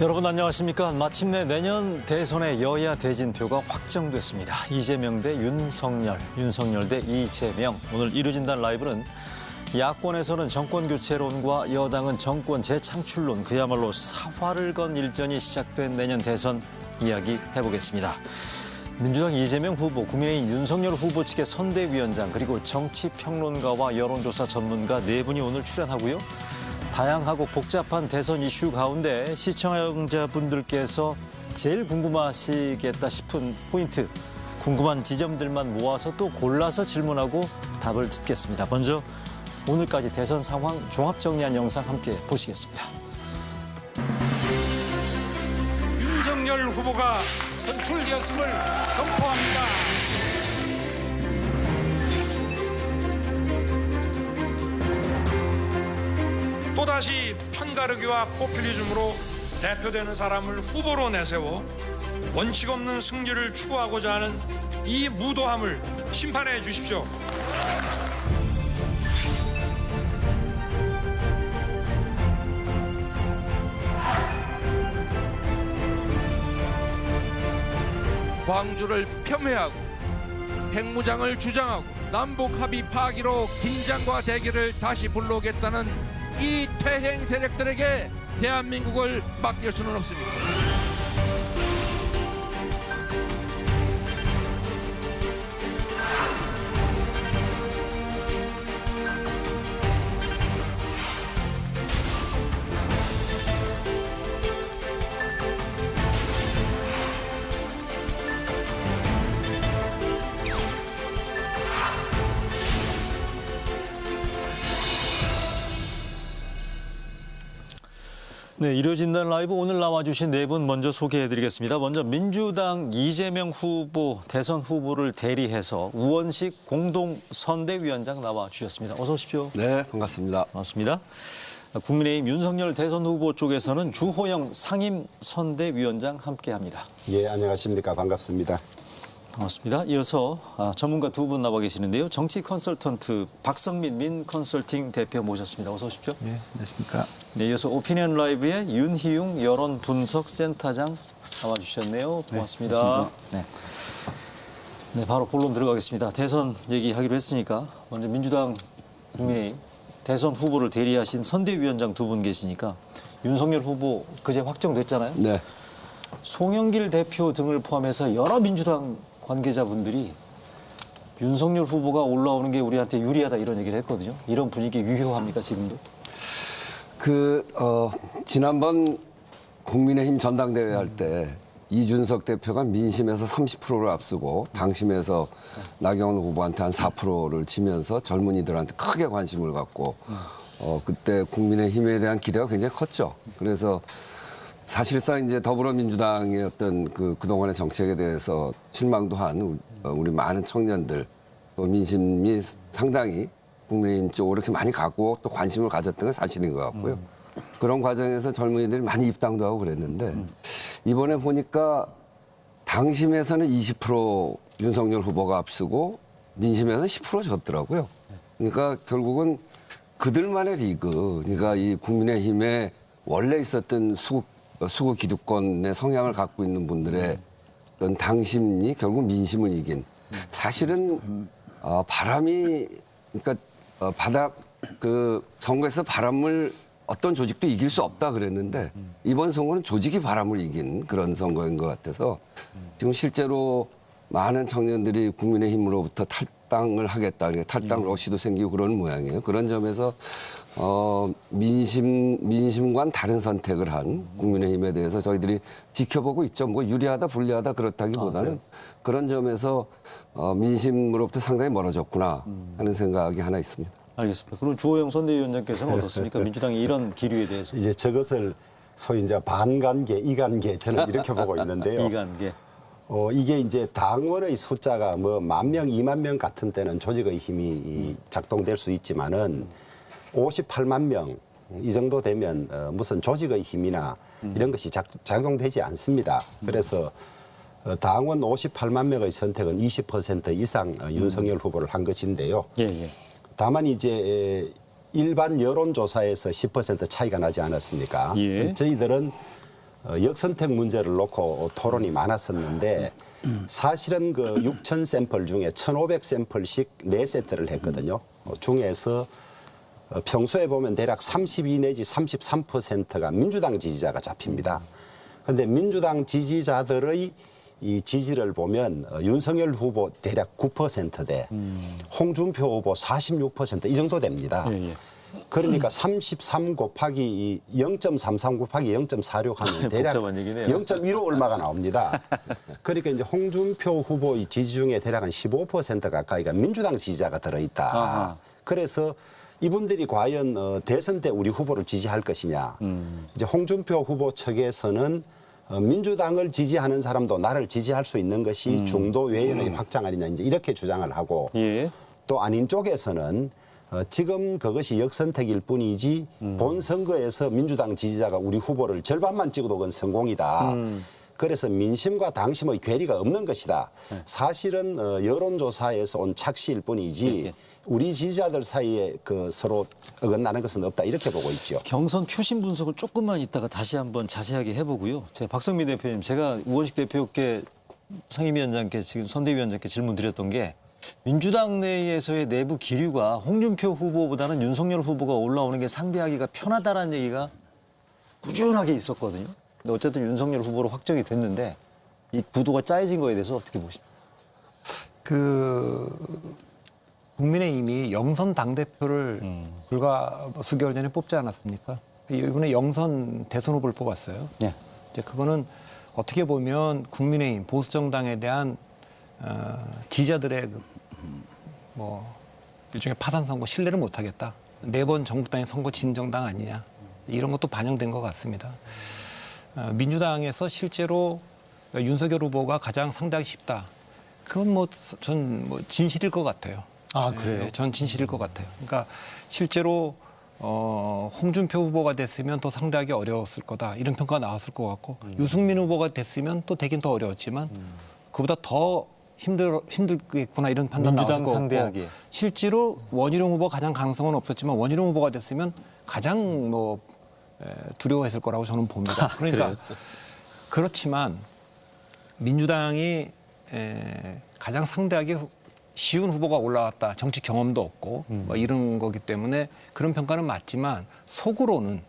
여러분 안녕하십니까. 마침내 내년 대선의 여야 대진표가 확정됐습니다. 이재명 대 윤석열, 윤석열 대 이재명. 오늘 이루어진다는 라이브는 야권에서는 정권교체론과 여당은 정권 재창출론, 그야말로 사활을 건 일전이 시작된 내년 대선 이야기 해보겠습니다. 민주당 이재명 후보, 국민의힘 윤석열 후보 측의 선대위원장, 그리고 정치평론가와 여론조사 전문가 네 분이 오늘 출연하고요. 다양하고 복잡한 대선 이슈 가운데 시청자분들께서 제일 궁금하시겠다 싶은 포인트, 궁금한 지점들만 모아서 또 골라서 질문하고 답을 듣겠습니다. 먼저 오늘까지 대선 상황 종합 정리한 영상 함께 보시겠습니다. 윤석열 후보가 선출되었음을 선포합니다. 또다시 편가르기와 포퓰리즘으로 대표되는 사람을 후보로 내세워 원칙 없는 승리를 추구하고자 하는 이 무도함을 심판해 주십시오. 광주를 폄훼하고 핵무장을 주장하고 남북 합의 파기로 긴장과 대결을 다시 불러오겠다는 이 퇴행 세력들에게 대한민국을 맡길 수는 없습니다. 네, 이루어진다는 라이브 오늘 나와주신 네 분 먼저 소개해드리겠습니다. 먼저 민주당 이재명 후보, 대선 후보를 대리해서 우원식 공동선대위원장 나와주셨습니다. 어서 오십시오. 네, 반갑습니다. 반갑습니다. 국민의힘 윤석열 대선 후보 쪽에서는 주호영 상임선대위원장 함께합니다. 예, 안녕하십니까. 반갑습니다. 반갑습니다. 이어서 전문가 두 분 나와 계시는데요. 정치 컨설턴트 박성민 민컨설팅 대표 모셨습니다. 어서 오십시오. 네, 안녕하십니까. 네, 이어서 오피니언 라이브의 윤희용 여론분석센터장 나와주셨네요. 고맙습니다. 네. 네, 바로 본론 들어가겠습니다. 대선 얘기하기로 했으니까 먼저 민주당 국민의힘 대선 후보를 대리하신 선대위원장 두 분 계시니까 윤석열 후보 그제 확정됐잖아요. 네. 송영길 대표 등을 포함해서 여러 민주당 관계자분들이 윤석열 후보가 올라오는 게 우리한테 유리하다 이런 얘기를 했거든요. 이런 분위기 유효합니까, 지금도? 지난번 국민의힘 전당대회 할 때 이준석 대표가 민심에서 30%를 앞서고 당심에서 나경원 후보한테 한 4%를 지면서 젊은이들한테 크게 관심을 갖고 그때 국민의힘에 대한 기대가 굉장히 컸죠. 그래서 사실상 이제 더불어민주당의 어떤 그동안의 정책에 대해서 실망도 한 우리 많은 청년들, 또 민심이 상당히 국민의힘 쪽으로 이렇게 많이 가고 또 관심을 가졌던 건 사실인 것 같고요. 그런 과정에서 젊은이들이 많이 입당도 하고 그랬는데 이번에 보니까 당심에서는 20% 윤석열 후보가 앞서고 민심에서는 10% 졌더라고요. 그러니까 결국은 그들만의 리그, 그러니까 이 국민의힘에 원래 있었던 수구 기득권의 성향을 갖고 있는 분들의 어떤 당심이 결국 민심을 이긴. 사실은 바람이, 그러니까 선거에서 바람을 어떤 조직도 이길 수 없다 그랬는데 이번 선거는 조직이 바람을 이긴 그런 선거인 것 같아서 지금 실제로 많은 청년들이 국민의힘으로부터 탈당을 하겠다, 탈당 러시도 생기고 그런 모양이에요. 그런 점에서 민심과는 다른 선택을 한 국민의힘에 대해서 저희들이 지켜보고 있죠. 뭐 유리하다, 불리하다 그렇다기보다는 그런 점에서 민심으로부터 상당히 멀어졌구나 하는 생각이 하나 있습니다. 알겠습니다. 그럼 주호영 선대위원장께서는 어떻습니까? 민주당의 이런 기류에 대해서. 이제 저것을 소위 이제 반관계, 이관계 저는 이렇게 보고 있는데요. 이관계. 이게 이제 당원의 숫자가 뭐 10,000명, 20,000명 같은 때는 조직의 힘이 작동될 수 있지만은 58만 명 이 정도 되면 무슨 조직의 힘이나 이런 것이 작용되지 않습니다. 그래서 당원 58만 명의 선택은 20% 이상 윤석열 후보를 한 것인데요. 예. 다만 이제 일반 여론조사에서 10% 차이가 나지 않았습니까? 예. 저희들은 역선택 문제를 놓고 토론이 많았었는데 사실은 그 6,000 샘플 중에 1,500 샘플씩 4세트를 했거든요. 중에서 평소에 보면 대략 32 내지 33%가 민주당 지지자가 잡힙니다. 그런데 민주당 지지자들의 이 지지를 보면 윤석열 후보 대략 9%대 홍준표 후보 46%이 정도 됩니다. 그러니까 33 곱하기 0.33 곱하기 0.46 하면 대략 복잡한 얘기네요. 0.15 얼마가 나옵니다. 그러니까 이제 홍준표 후보의 지지 중에 대략 한 15% 가까이가 민주당 지지자가 들어있다. 아하. 그래서 이분들이 과연 대선 때 우리 후보를 지지할 것이냐. 이제 홍준표 후보 측에서는 민주당을 지지하는 사람도 나를 지지할 수 있는 것이 중도 외연의 확장 아니냐 이제 이렇게 주장을 하고 예. 또 아닌 쪽에서는 지금 그것이 역선택일 뿐이지 본 선거에서 민주당 지지자가 우리 후보를 절반만 찍어도 그건 성공이다. 그래서 민심과 당심의 괴리가 없는 것이다. 사실은 여론조사에서 온 착시일 뿐이지 우리 지지자들 사이에 그 서로 어긋나는 것은 없다. 이렇게 보고 있죠. 경선 표심 분석을 조금만 이따가 다시 한번 자세하게 해보고요. 제가 박성민 대표님, 제가 우원식 대표께 상임위원장께 지금 선대위원장께 질문 드렸던 게 민주당 내에서의 내부 기류가 홍준표 후보보다는 윤석열 후보가 올라오는 게 상대하기가 편하다라는 얘기가 꾸준하게 있었거든요. 근데 어쨌든 윤석열 후보로 확정이 됐는데 이 구도가 짜여진 거에 대해서 어떻게 보십니까? 국민의힘이 영선 당대표를 불과 수개월 전에 뽑지 않았습니까? 이번에 영선 대선 후보를 뽑았어요. 네. 이제 그거는 어떻게 보면 국민의힘 보수정당에 대한 지지자들의 일종의 파산 선거 신뢰를 못하겠다. 4번 전국당의 선거 진 정당 아니냐. 이런 것도 반영된 것 같습니다. 민주당에서 실제로 윤석열 후보가 가장 상대하기 쉽다. 그건 전 진실일 것 같아요. 아, 그래요? 네, 전 진실일 것 같아요. 그러니까 실제로 홍준표 후보가 됐으면 더 상대하기 어려웠을 거다. 이런 평가가 나왔을 것 같고 유승민 후보가 됐으면 또 되긴 더 어려웠지만 그보다 더 힘들겠구나 이런 판단 나왔을 민주당 것 상대하기에. 같고 실제로 원희룡 후보가 가장 가능성은 없었지만 원희룡 후보가 됐으면 가장 두려워했을 거라고 저는 봅니다. 그러니까 그렇지만 민주당이 가장 상대하기 쉬운 후보가 올라왔다. 정치 경험도 없고 이런 거기 때문에 그런 평가는 맞지만 속으로는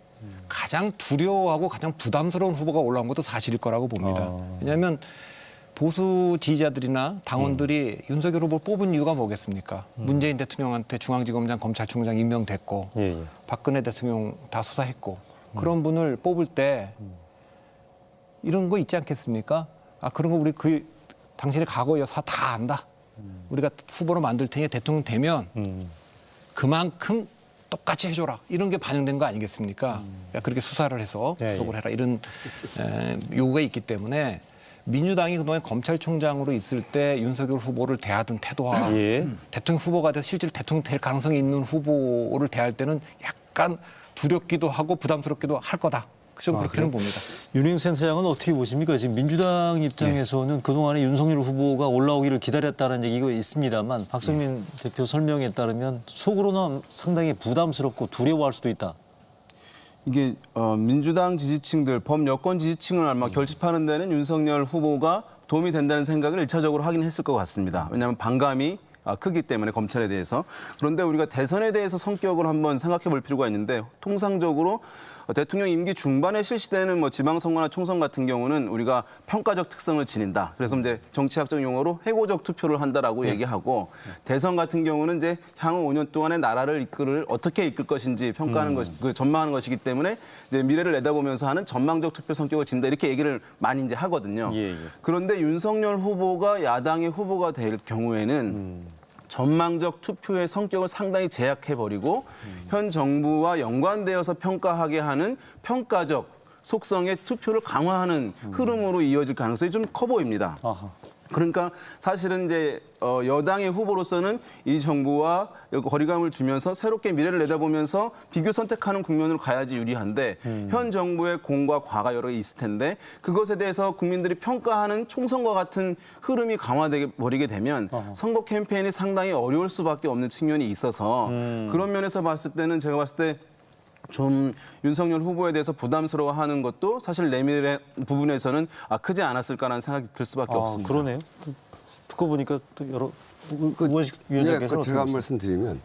가장 두려워하고 가장 부담스러운 후보가 올라온 것도 사실일 거라고 봅니다. 왜냐하면 보수 지지자들이나 당원들이 윤석열 후보를 뽑은 이유가 뭐겠습니까? 문재인 대통령한테 중앙지검장, 검찰총장 임명됐고 박근혜 대통령 다 수사했고 그런 분을 뽑을 때 이런 거 있지 않겠습니까? 아 그런 거 우리 당신의 과거 여사 다 안다. 우리가 후보로 만들 테니 대통령 되면 그만큼 똑같이 해줘라. 이런 게 반영된 거 아니겠습니까? 그렇게 수사를 해서 구속을 해라. 이런 요구가 있기 때문에 민주당이 그동안 검찰총장으로 있을 때 윤석열 후보를 대하던 태도와 대통령 후보가 돼서 실제로 대통령 될 가능성이 있는 후보를 대할 때는 약간 두렵기도 하고 부담스럽기도 할 거다. 좀 그렇게는 봅니다. 윤희용 센터장은 어떻게 보십니까? 지금 민주당 입장에서는 그동안에 윤석열 후보가 올라오기를 기다렸다는 얘기가 있습니다만 박성민 대표 설명에 따르면 속으로는 상당히 부담스럽고 두려워할 수도 있다. 이게 민주당 지지층들, 범여권 지지층을 아마 결집하는 데는 윤석열 후보가 도움이 된다는 생각을 1차적으로 하긴 했을 것 같습니다. 왜냐하면 반감이 크기 때문에 검찰에 대해서. 그런데 우리가 대선에 대해서 성격을 한번 생각해 볼 필요가 있는데 통상적으로 대통령 임기 중반에 실시되는 지방선거나 총선 같은 경우는 우리가 평가적 특성을 지닌다. 그래서 이제 정치학적 용어로 회고적 투표를 한다라고 얘기하고 대선 같은 경우는 이제 향후 5년 동안의 나라를 어떻게 이끌 것인지 평가하는 전망하는 것이기 때문에 이제 미래를 내다보면서 하는 전망적 투표 성격을 지닌다. 이렇게 얘기를 많이 이제 하거든요. 그런데 윤석열 후보가 야당의 후보가 될 경우에는 전망적 투표의 성격을 상당히 제약해버리고 현 정부와 연관되어서 평가하게 하는 평가적 속성의 투표를 강화하는 흐름으로 이어질 가능성이 좀 커 보입니다. 그러니까 사실은 이제 여당의 후보로서는 이 정부와 거리감을 두면서 새롭게 미래를 내다보면서 비교 선택하는 국면으로 가야지 유리한데 현 정부의 공과 과가 여러 개 있을 텐데 그것에 대해서 국민들이 평가하는 총선과 같은 흐름이 강화되게 버리게 되면 선거 캠페인이 상당히 어려울 수밖에 없는 측면이 있어서 그런 면에서 봤을 때는 제가 봤을 때 좀 윤석열 후보에 대해서 부담스러워하는 것도 사실 내밀의 부분에서는 크지 않았을까라는 생각이 들 수밖에 없습니다. 그러네요. 듣고 보니까 또 여러 우원식 위원장께서 제가 한 말씀 드리면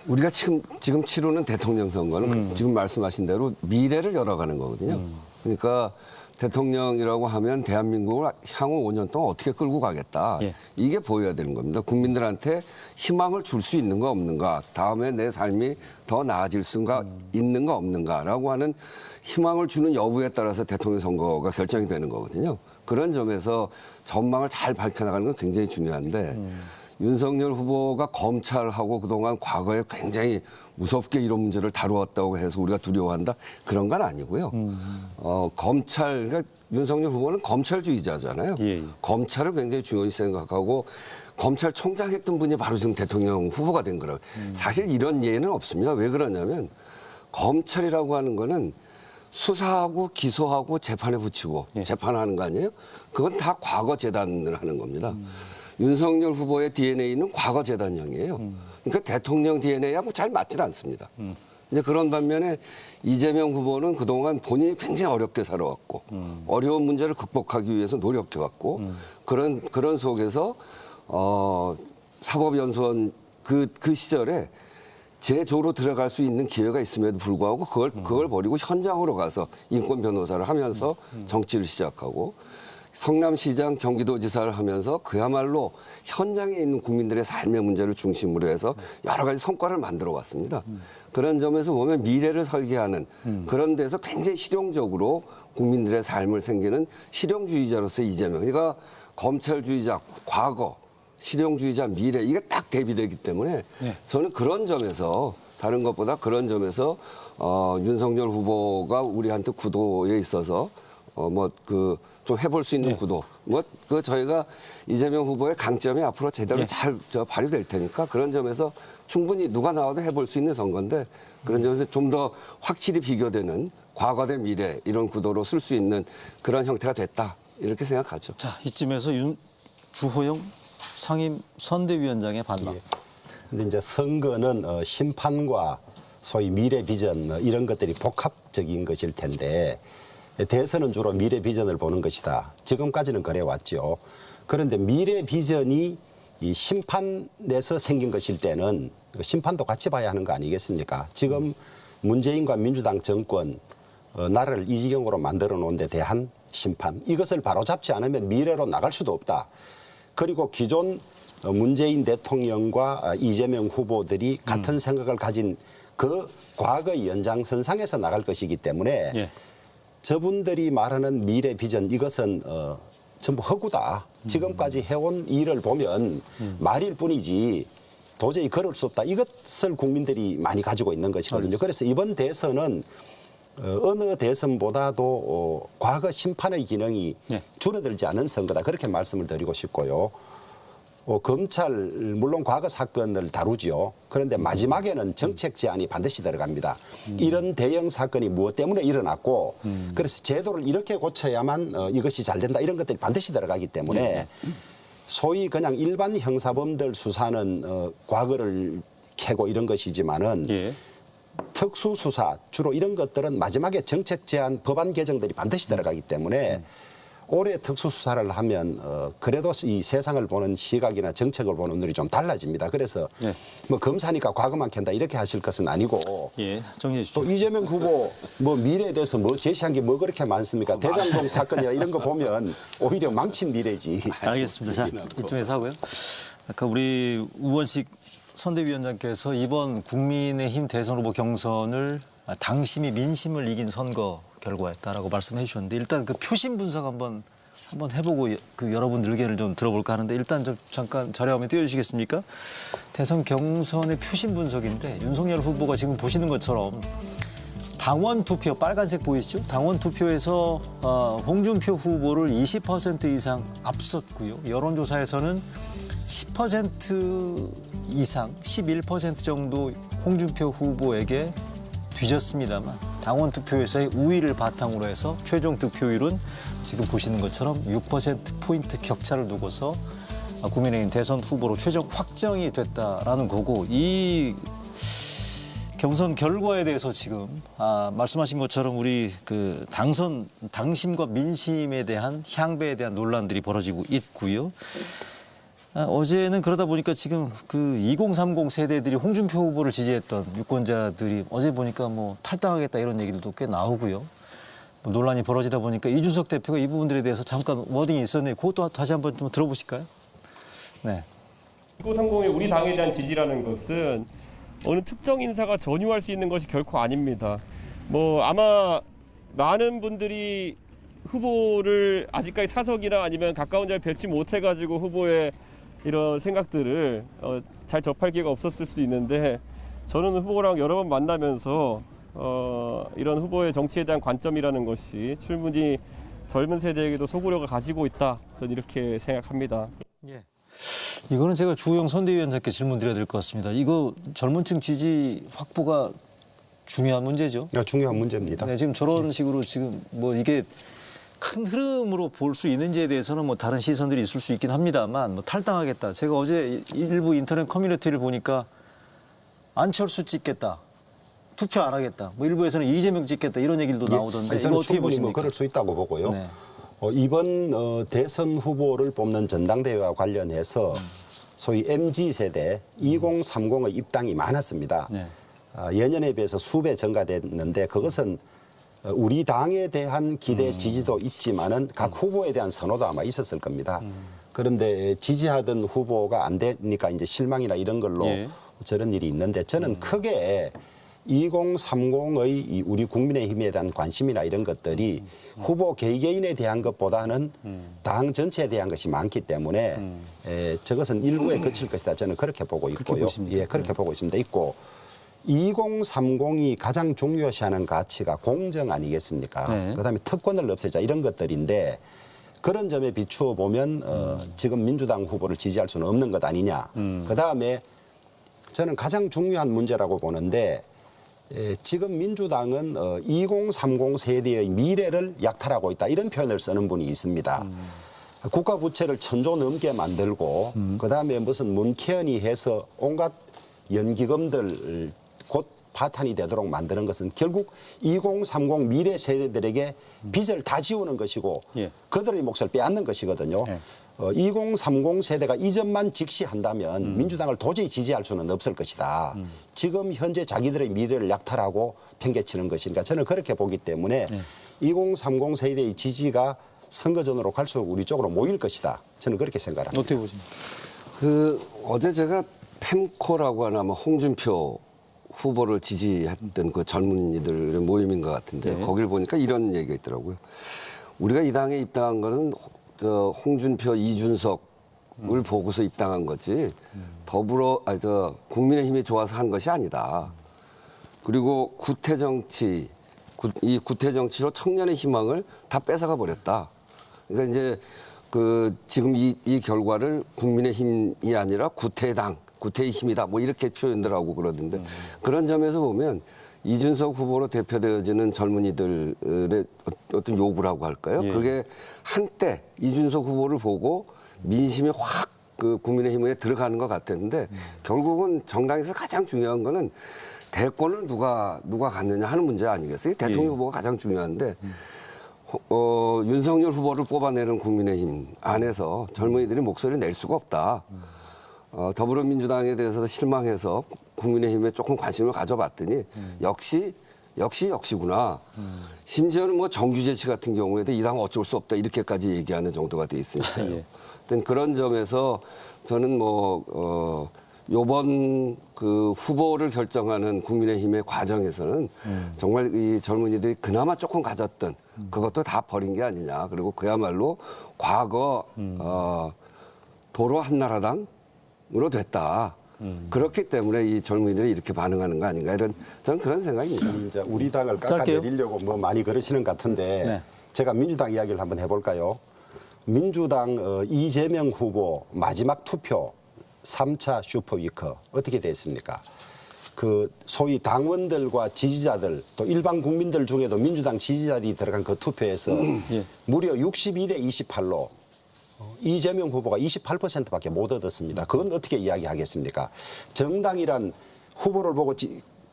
우리가 지금 치르는 대통령 선거는 지금 말씀하신 대로 미래를 열어가는 거거든요. 그러니까 대통령이라고 하면 대한민국을 향후 5년 동안 어떻게 끌고 가겠다. 예. 이게 보여야 되는 겁니다. 국민들한테 희망을 줄 수 있는가 없는가. 다음에 내 삶이 더 나아질 수가 있는가 없는가라고 하는 희망을 주는 여부에 따라서 대통령 선거가 결정이 되는 거거든요. 그런 점에서 전망을 잘 밝혀나가는 건 굉장히 중요한데 윤석열 후보가 검찰하고 그동안 과거에 굉장히 무섭게 이런 문제를 다루었다고 해서 우리가 두려워한다 그런 건 아니고요. 그러니까 윤석열 후보는 검찰주의자잖아요. 예. 검찰을 굉장히 중요히 생각하고 검찰총장 했던 분이 바로 지금 대통령 후보가 된 거라고. 사실 이런 예는 없습니다. 왜 그러냐면 검찰이라고 하는 거는 수사하고 기소하고 재판에 붙이고 재판하는 거 아니에요? 그건 다 과거 재단을 하는 겁니다. 윤석열 후보의 DNA는 과거 재단형이에요. 그러니까 대통령 DNA하고 잘 맞질 않습니다. 이제 그런 반면에 이재명 후보는 그동안 본인이 굉장히 어렵게 살아왔고 어려운 문제를 극복하기 위해서 노력해왔고 그런 속에서 사법연수원 그 시절에 제조로 들어갈 수 있는 기회가 있음에도 불구하고 그걸 버리고 현장으로 가서 인권 변호사를 하면서 정치를 시작하고 성남시장 경기도지사를 하면서 그야말로 현장에 있는 국민들의 삶의 문제를 중심으로 해서 여러 가지 성과를 만들어 왔습니다. 그런 점에서 보면 미래를 설계하는 그런 데서 굉장히 실용적으로 국민들의 삶을 생기는 실용주의자로서 이재명. 그러니까 검찰주의자, 과거, 실용주의자, 미래 이게 딱 대비되기 때문에 저는 그런 점에서 다른 것보다 그런 점에서 윤석열 후보가 우리한테 구도에 있어서 좀 해볼 수 있는 구도. 저희가 이재명 후보의 강점이 앞으로 제대로 잘 발휘될 테니까 그런 점에서 충분히 누가 나와도 해볼 수 있는 선거인데 그런 점에서 좀 더 확실히 비교되는 과거 대 미래 이런 구도로 쓸 수 있는 그런 형태가 됐다. 이렇게 생각하죠. 자, 이쯤에서 주호영 상임 선대위원장의 반박. 근데 이제 선거는 심판과 소위 미래 비전 이런 것들이 복합적인 것일 텐데 대선은 주로 미래 비전을 보는 것이다. 지금까지는 그래 왔죠. 그런데 미래 비전이 이 심판에서 생긴 것일 때는 심판도 같이 봐야 하는 거 아니겠습니까? 지금 문재인과 민주당 정권 나라를 이 지경으로 만들어 놓은 데 대한 심판. 이것을 바로잡지 않으면 미래로 나갈 수도 없다. 그리고 기존 문재인 대통령과 이재명 후보들이 같은 생각을 가진 그 과거 연장선상에서 나갈 것이기 때문에 저분들이 말하는 미래 비전 이것은 전부 허구다. 지금까지 해온 일을 보면 말일 뿐이지 도저히 걸을 수 없다. 이것을 국민들이 많이 가지고 있는 것이거든요. 그래서 이번 대선은 어느 대선보다도 과거 심판의 기능이 줄어들지 않은 선거다. 그렇게 말씀을 드리고 싶고요. 검찰 물론 과거 사건을 다루지요. 그런데 마지막에는 정책 제안이 반드시 들어갑니다. 이런 대형 사건이 무엇 때문에 일어났고 그래서 제도를 이렇게 고쳐야만 이것이 잘 된다. 이런 것들이 반드시 들어가기 때문에 소위 그냥 일반 형사범들 수사는 과거를 캐고 이런 것이지만은 특수수사 주로 이런 것들은 마지막에 정책 제안 법안 개정들이 반드시 들어가기 때문에 올해 특수수사를 하면 그래도 이 세상을 보는 시각이나 정책을 보는 눈이 좀 달라집니다. 그래서 뭐 검사니까 과거만 캔다 이렇게 하실 것은 아니고 정리해 주시죠. 또 이재명 후보 뭐 미래에 대해서 뭐 제시한 게 뭐 그렇게 많습니까? 대장동 사건이나 이런 거 보면 오히려 망친 미래지. 알겠습니다. 자, 이쯤에서 하고요. 아까 우리 우원식 선대위원장께서 이번 국민의힘 대선 후보 경선을 당심이 민심을 이긴 선거 결과였다라고 말씀해 주셨는데 일단 그 표심 분석 한번 해보고 그 여러분들 의견을 좀 들어볼까 하는데 일단 좀 잠깐 자료 화면 띄워주시겠습니까? 대선 경선의 표심 분석인데 윤석열 후보가 지금 보시는 것처럼 당원 투표 빨간색 보이시죠? 당원 투표에서 홍준표 후보를 20% 이상 앞섰고요. 여론조사에서는 10% 이상, 11% 정도 홍준표 후보에게 뒤졌습니다만 당원 투표에서의 우위를 바탕으로 해서 최종 득표율은 지금 보시는 것처럼 6%포인트 격차를 두고서 국민의힘 대선 후보로 최종 확정이 됐다라는 거고 이 경선 결과에 대해서 지금 말씀하신 것처럼 우리 그 당심과 민심에 대한 향배에 대한 논란들이 벌어지고 있고요. 어제는 그러다 보니까 지금 그 2030 세대들이 홍준표 후보를 지지했던 유권자들이 어제 보니까 뭐 탈당하겠다 이런 얘기들도 꽤 나오고요. 뭐 논란이 벌어지다 보니까 이준석 대표가 이 부분들에 대해서 잠깐 워딩이 있었는데 그것도 다시 한번 좀 들어보실까요? 네. 1930의 우리 당에 대한 지지라는 것은 어느 특정 인사가 전유할 수 있는 것이 결코 아닙니다. 뭐 아마 많은 분들이 후보를 아직까지 사석이나 아니면 가까운 자리에 뵙지 못해가지고 후보의 이런 생각들을 잘 접할 기회가 없었을 수 있는데 저는 후보랑 여러 번 만나면서 이런 후보의 정치에 대한 관점이라는 것이 충분히 젊은 세대에게도 소구력을 가지고 있다. 저는 이렇게 생각합니다. 예. 이거는 제가 주호영 선대위원장께 질문 드려야 될 것 같습니다. 이거 젊은층 지지 확보가 중요한 문제죠? 중요한 문제입니다. 네, 지금 저런 식으로 지금 뭐 이게 큰 흐름으로 볼 수 있는지에 대해서는 뭐 다른 시선들이 있을 수 있긴 합니다만 뭐 탈당하겠다. 제가 어제 일부 인터넷 커뮤니티를 보니까 안철수 찍겠다. 투표 안 하겠다. 뭐 일부에서는 이재명 찍겠다. 이런 얘기도 나오던데 저는 이거 어떻게 충분히 보십니까? 그럴 수 있다고 보고요. 네. 이번 대선 후보를 뽑는 전당대회와 관련해서 소위 MZ세대 2030의 입당이 많았습니다. 네. 예년에 비해서 수배 증가됐는데 그것은 우리 당에 대한 기대 지지도 있지만은 각 후보에 대한 선호도 아마 있었을 겁니다. 그런데 지지하던 후보가 안 되니까 이제 실망이나 이런 걸로 예. 저런 일이 있는데 저는 크게 2030의 이 우리 국민의힘에 대한 관심이나 이런 것들이 후보 개개인에 대한 것보다는 당 전체에 대한 것이 많기 때문에 저것은 일부에 그칠 것이다. 저는 그렇게 보고 있고요. 예, 그렇게 보고 있습니다. 있고 2030이 가장 중요시하는 가치가 공정 아니겠습니까? 네. 그다음에 특권을 없애자 이런 것들인데 그런 점에 비추어 보면 지금 민주당 후보를 지지할 수는 없는 것 아니냐. 그다음에 저는 가장 중요한 문제라고 보는데 지금 민주당은 2030 세대의 미래를 약탈하고 있다 이런 표현을 쓰는 분이 있습니다. 국가 부채를 1000조 넘게 만들고 그다음에 무슨 문케언이 해서 온갖 연기금들 곧 파탄이 되도록 만드는 것은 결국 2030 미래 세대들에게 빚을 다 지우는 것이고 예. 그들의 몫을 빼앗는 것이거든요. 2030 세대가 이 점만 직시한다면 민주당을 도저히 지지할 수는 없을 것이다. 지금 현재 자기들의 미래를 약탈하고 팽개치는 것이니까 저는 그렇게 보기 때문에 2030 세대의 지지가 선거전으로 갈수록 우리 쪽으로 모일 것이다. 저는 그렇게 생각합니다. 어떻게 보십니까? 어제 제가 펜코라고 하는 아마 홍준표 후보를 지지했던 그 젊은이들의 모임인 것 같은데 거길 보니까 이런 얘기가 있더라고요. 우리가 이 당에 입당한 거는 홍준표, 이준석을 보고서 입당한 거지 국민의힘이 좋아서 한 것이 아니다. 그리고 구태정치, 이 구태정치로 청년의 희망을 다 뺏어가 버렸다. 그러니까 이제 지금 이 결과를 국민의힘이 아니라 구태당, 구태의 힘이다. 뭐 이렇게 표현들 하고 그러던데 그런 점에서 보면 이준석 후보로 대표되어지는 젊은이들의 어떤 요구라고 할까요? 그게 한때 이준석 후보를 보고 민심이 확 국민의힘에 들어가는 것 같았는데 결국은 정당에서 가장 중요한 거는 대권을 누가 갖느냐 하는 문제 아니겠어요? 대통령 후보가 가장 중요한데 윤석열 후보를 뽑아내는 국민의힘 안에서 젊은이들이 목소리를 낼 수가 없다. 더불어민주당에 대해서 실망해서 국민의힘에 조금 관심을 가져봤더니 역시구나. 심지어는 뭐 정규재 씨 같은 경우에도 이 당 어쩔 수 없다 이렇게까지 얘기하는 정도가 돼 있으니까요. 그런 점에서 저는 요번 그 후보를 결정하는 국민의힘의 과정에서는 정말 이 젊은이들이 그나마 조금 가졌던 그것도 다 버린 게 아니냐. 그리고 그야말로 과거 도로 한나라당으로 됐다. 그렇기 때문에 이 젊은이들이 이렇게 반응하는 거 아닌가 이런 저는 그런 생각입니다. 이제 우리 당을 깎아내리려고 뭐 많이 그러시는 것 같은데 제가 민주당 이야기를 한번 해볼까요? 민주당 이재명 후보 마지막 투표 3차 슈퍼위크 어떻게 됐습니까? 그 소위 당원들과 지지자들 또 일반 국민들 중에도 민주당 지지자들이 들어간 그 투표에서 무려 62대 28로 이재명 후보가 28%밖에 못 얻었습니다. 그건 어떻게 이야기하겠습니까? 정당이란 후보를 보고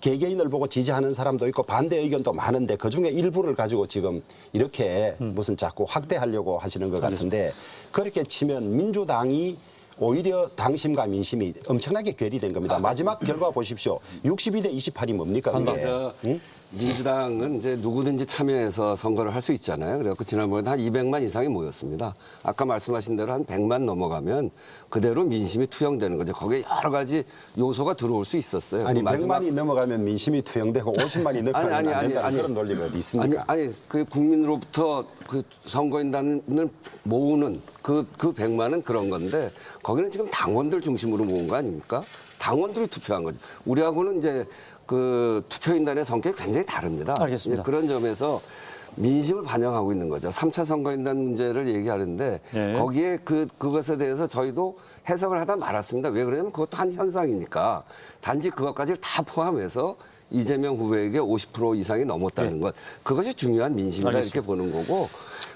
개개인을 보고 지지하는 사람도 있고 반대 의견도 많은데 그중에 일부를 가지고 지금 이렇게 무슨 자꾸 확대하려고 하시는 것 같은데 그렇게 치면 민주당이 오히려 당심과 민심이 엄청나게 괴리된 겁니다. 마지막 결과 보십시오. 62대 28이 뭡니까? 그게? 민주당은 이제 누구든지 참여해서 선거를 할 수 있잖아요. 그래서 지난번에 한 200만 이상이 모였습니다. 아까 말씀하신 대로 한 100만 넘어가면 그대로 민심이 투영되는 거죠. 거기에 여러 가지 요소가 들어올 수 있었어요. 아니 100만이 넘어가면 민심이 투영되고 50만이 넘어가면 안 된다는 그런 논리가 어디 있습니까? 아니 그 국민으로부터 그 선거인단을 모으는 그 100만은 그런 건데 거기는 지금 당원들 중심으로 모은 거 아닙니까? 당원들이 투표한 거죠. 우리하고는 이제 그 투표인단의 성격이 굉장히 다릅니다. 알겠습니다. 그런 점에서 민심을 반영하고 있는 거죠. 3차 선거인단 문제를 얘기하는데 네. 거기에 그것에 대해서 저희도 해석을 하다 말았습니다. 왜 그러냐면 그것도 한 현상이니까 단지 그것까지를 다 포함해서 이재명 후보에게 50% 이상이 넘었다는 것. 그것이 중요한 민심이다 이렇게 보는 거고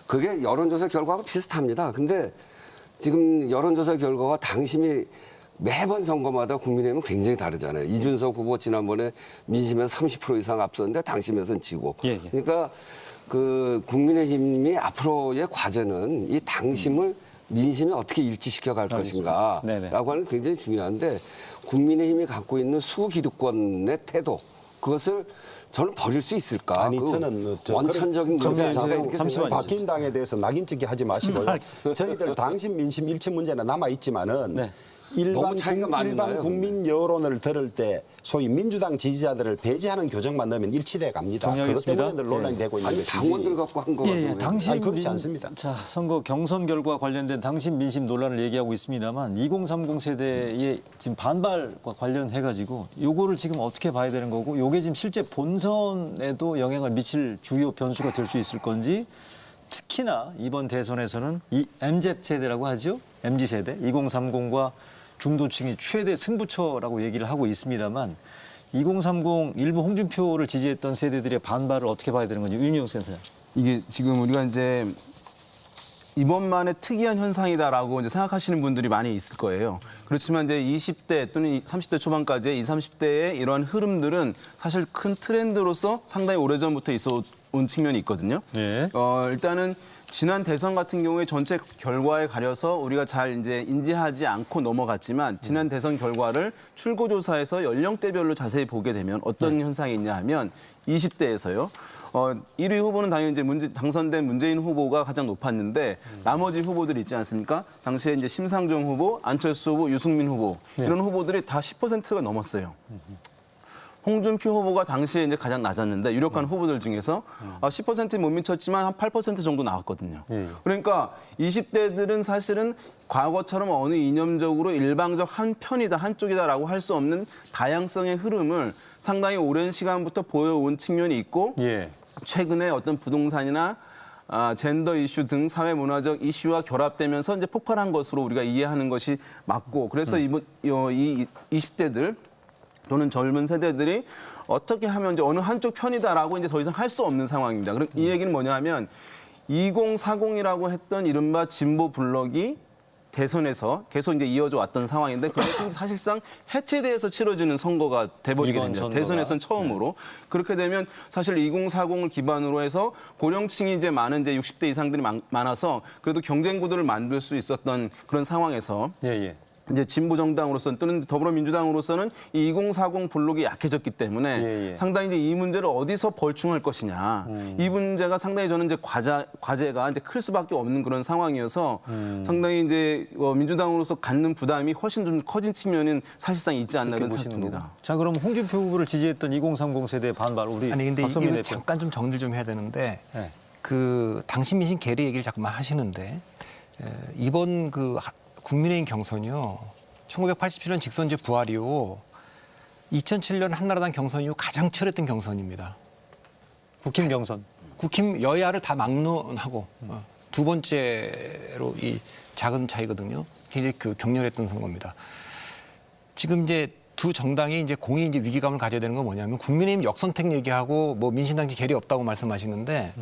그게 여론조사 결과하고 비슷합니다. 근데 지금 여론조사 결과가 당심이 매번 선거마다 국민의힘은 굉장히 다르잖아요. 이준석 후보 지난번에 민심에서 30% 이상 앞섰는데 당심에서는 지고. 예. 그러니까 그 국민의힘이 앞으로의 과제는 이 당심을 민심에 어떻게 일치시켜 갈 것인가라고 하는 게 굉장히 중요한데 국민의힘이 갖고 있는 수기득권의 태도 그것을 저는 버릴 수 있을까? 아니 저는 원천적인 문제 잠깐만요. 이렇게 생각합니다. 바뀐 당에 대해서 낙인찍기 하지 마시고요. 저희들 당심 민심 일치 문제는 남아 있지만은 네. 너무 차이가 많이 일반 나요, 국민 여론을 들을 때 소위 민주당 지지자들을 배제하는 규정만 넣으면 일치돼 갑니다. 그것 정리하겠습니다. 때문에 논란이 되고 있는 아니 것이지. 당원들 갖고 한 거가 예, 당심 아니, 그렇지 않습니다. 자, 선거 경선 결과 관련된 당심 민심 논란을 얘기하고 있습니다만 2030 세대의 지금 반발과 관련해 가지고 요거를 지금 어떻게 봐야 되는 거고 요게 지금 실제 본선에도 영향을 미칠 주요 변수가 될 수 있을 건지 특히나 이번 대선에서는 이 MZ 세대라고 하죠. MZ 세대 2030과 중도층이 최대 승부처라고 얘기를 하고 있습니다만 2030 일부 홍준표를 지지했던 세대들의 반발을 어떻게 봐야 되는 건지 윤희용 센터장. 이게 지금 우리가 이제 이번만의 특이한 현상이다라고 이제 생각하시는 분들이 많이 있을 거예요. 그렇지만 이제 20대 또는 30대 초반까지의 20, 30대의 이러한 흐름들은 사실 큰 트렌드로서 상당히 오래전부터 있어 온 측면이 있거든요. 네. 일단은 지난 대선 같은 경우에 전체 결과에 가려서 우리가 잘 이제 인지하지 않고 넘어갔지만 지난 대선 결과를 출구조사에서 연령대별로 자세히 보게 되면 어떤 현상이 있냐 하면 20대에서요. 1위 후보는 당연히 이제 당선된 문재인 후보가 가장 높았는데 나머지 후보들이 있지 않습니까? 당시에 이제 심상정 후보, 안철수 후보, 유승민 후보 이런 후보들이 다 10%가 넘었어요. 홍준표 후보가 당시에 이제 가장 낮았는데 유력한 후보들 중에서 10%에 못 미쳤지만 한 8% 정도 나왔거든요. 그러니까 20대들은 사실은 과거처럼 어느 이념적으로 일방적 한 편이다, 한쪽이다라고 할 수 없는 다양성의 흐름을 상당히 오랜 시간부터 보여온 측면이 있고 예. 최근에 어떤 부동산이나 젠더 이슈 등 사회 문화적 이슈와 결합되면서 이제 폭발한 것으로 우리가 이해하는 것이 맞고 그래서 이 20대들 또는 젊은 세대들이 어떻게 하면 이제 어느 한쪽 편이다라고 이제 더 이상 할 수 없는 상황입니다. 그럼 이 얘기는 뭐냐면 2040이라고 했던 이른바 진보 블록이 대선에서 계속 이제 이어져 왔던 상황인데 그것이 사실상 해체돼서 치러지는 선거가 돼버리게 됩니다. 대선에서는 처음으로. 그렇게 되면 사실 2040을 기반으로 해서 고령층이 이제 많은 이제 60대 이상들이 많아서 그래도 경쟁 구도를 만들 수 있었던 그런 상황에서 이제 진보 정당으로서는 또는 더불어민주당으로서는 이 2040 블록이 약해졌기 때문에 상당히 이제 이 문제를 어디서 벌충할 것이냐 이 문제가 상당히 저는 이제 과제가 이제 클 수밖에 없는 그런 상황이어서 상당히 이제 민주당으로서 갖는 부담이 훨씬 좀 커진 측면은 사실상 있지 않나 그런 생각입니다. 자, 그럼 홍준표 후보를 지지했던 2030 세대의 반발 우리 아니 근데 박선민 이거 대표. 잠깐 좀 정리를 좀 해야 되는데 네. 그 당신 민심 계리 얘기를 자꾸만 하시는데 이번 그 국민의힘 경선이요. 1987년 직선제 부활 이후 2007년 한나라당 경선 이후 가장 치열했던 경선입니다. 국힘 경선. 국힘 여야를 다 막론하고 두 번째로 이 작은 차이거든요. 굉장히 그 격렬했던 선거입니다. 지금 이제 두 정당이 이제 공히 이제 위기감을 가져야 되는 건 뭐냐면 국민의힘 역선택 얘기하고 뭐 민신당지 계리 없다고 말씀하시는데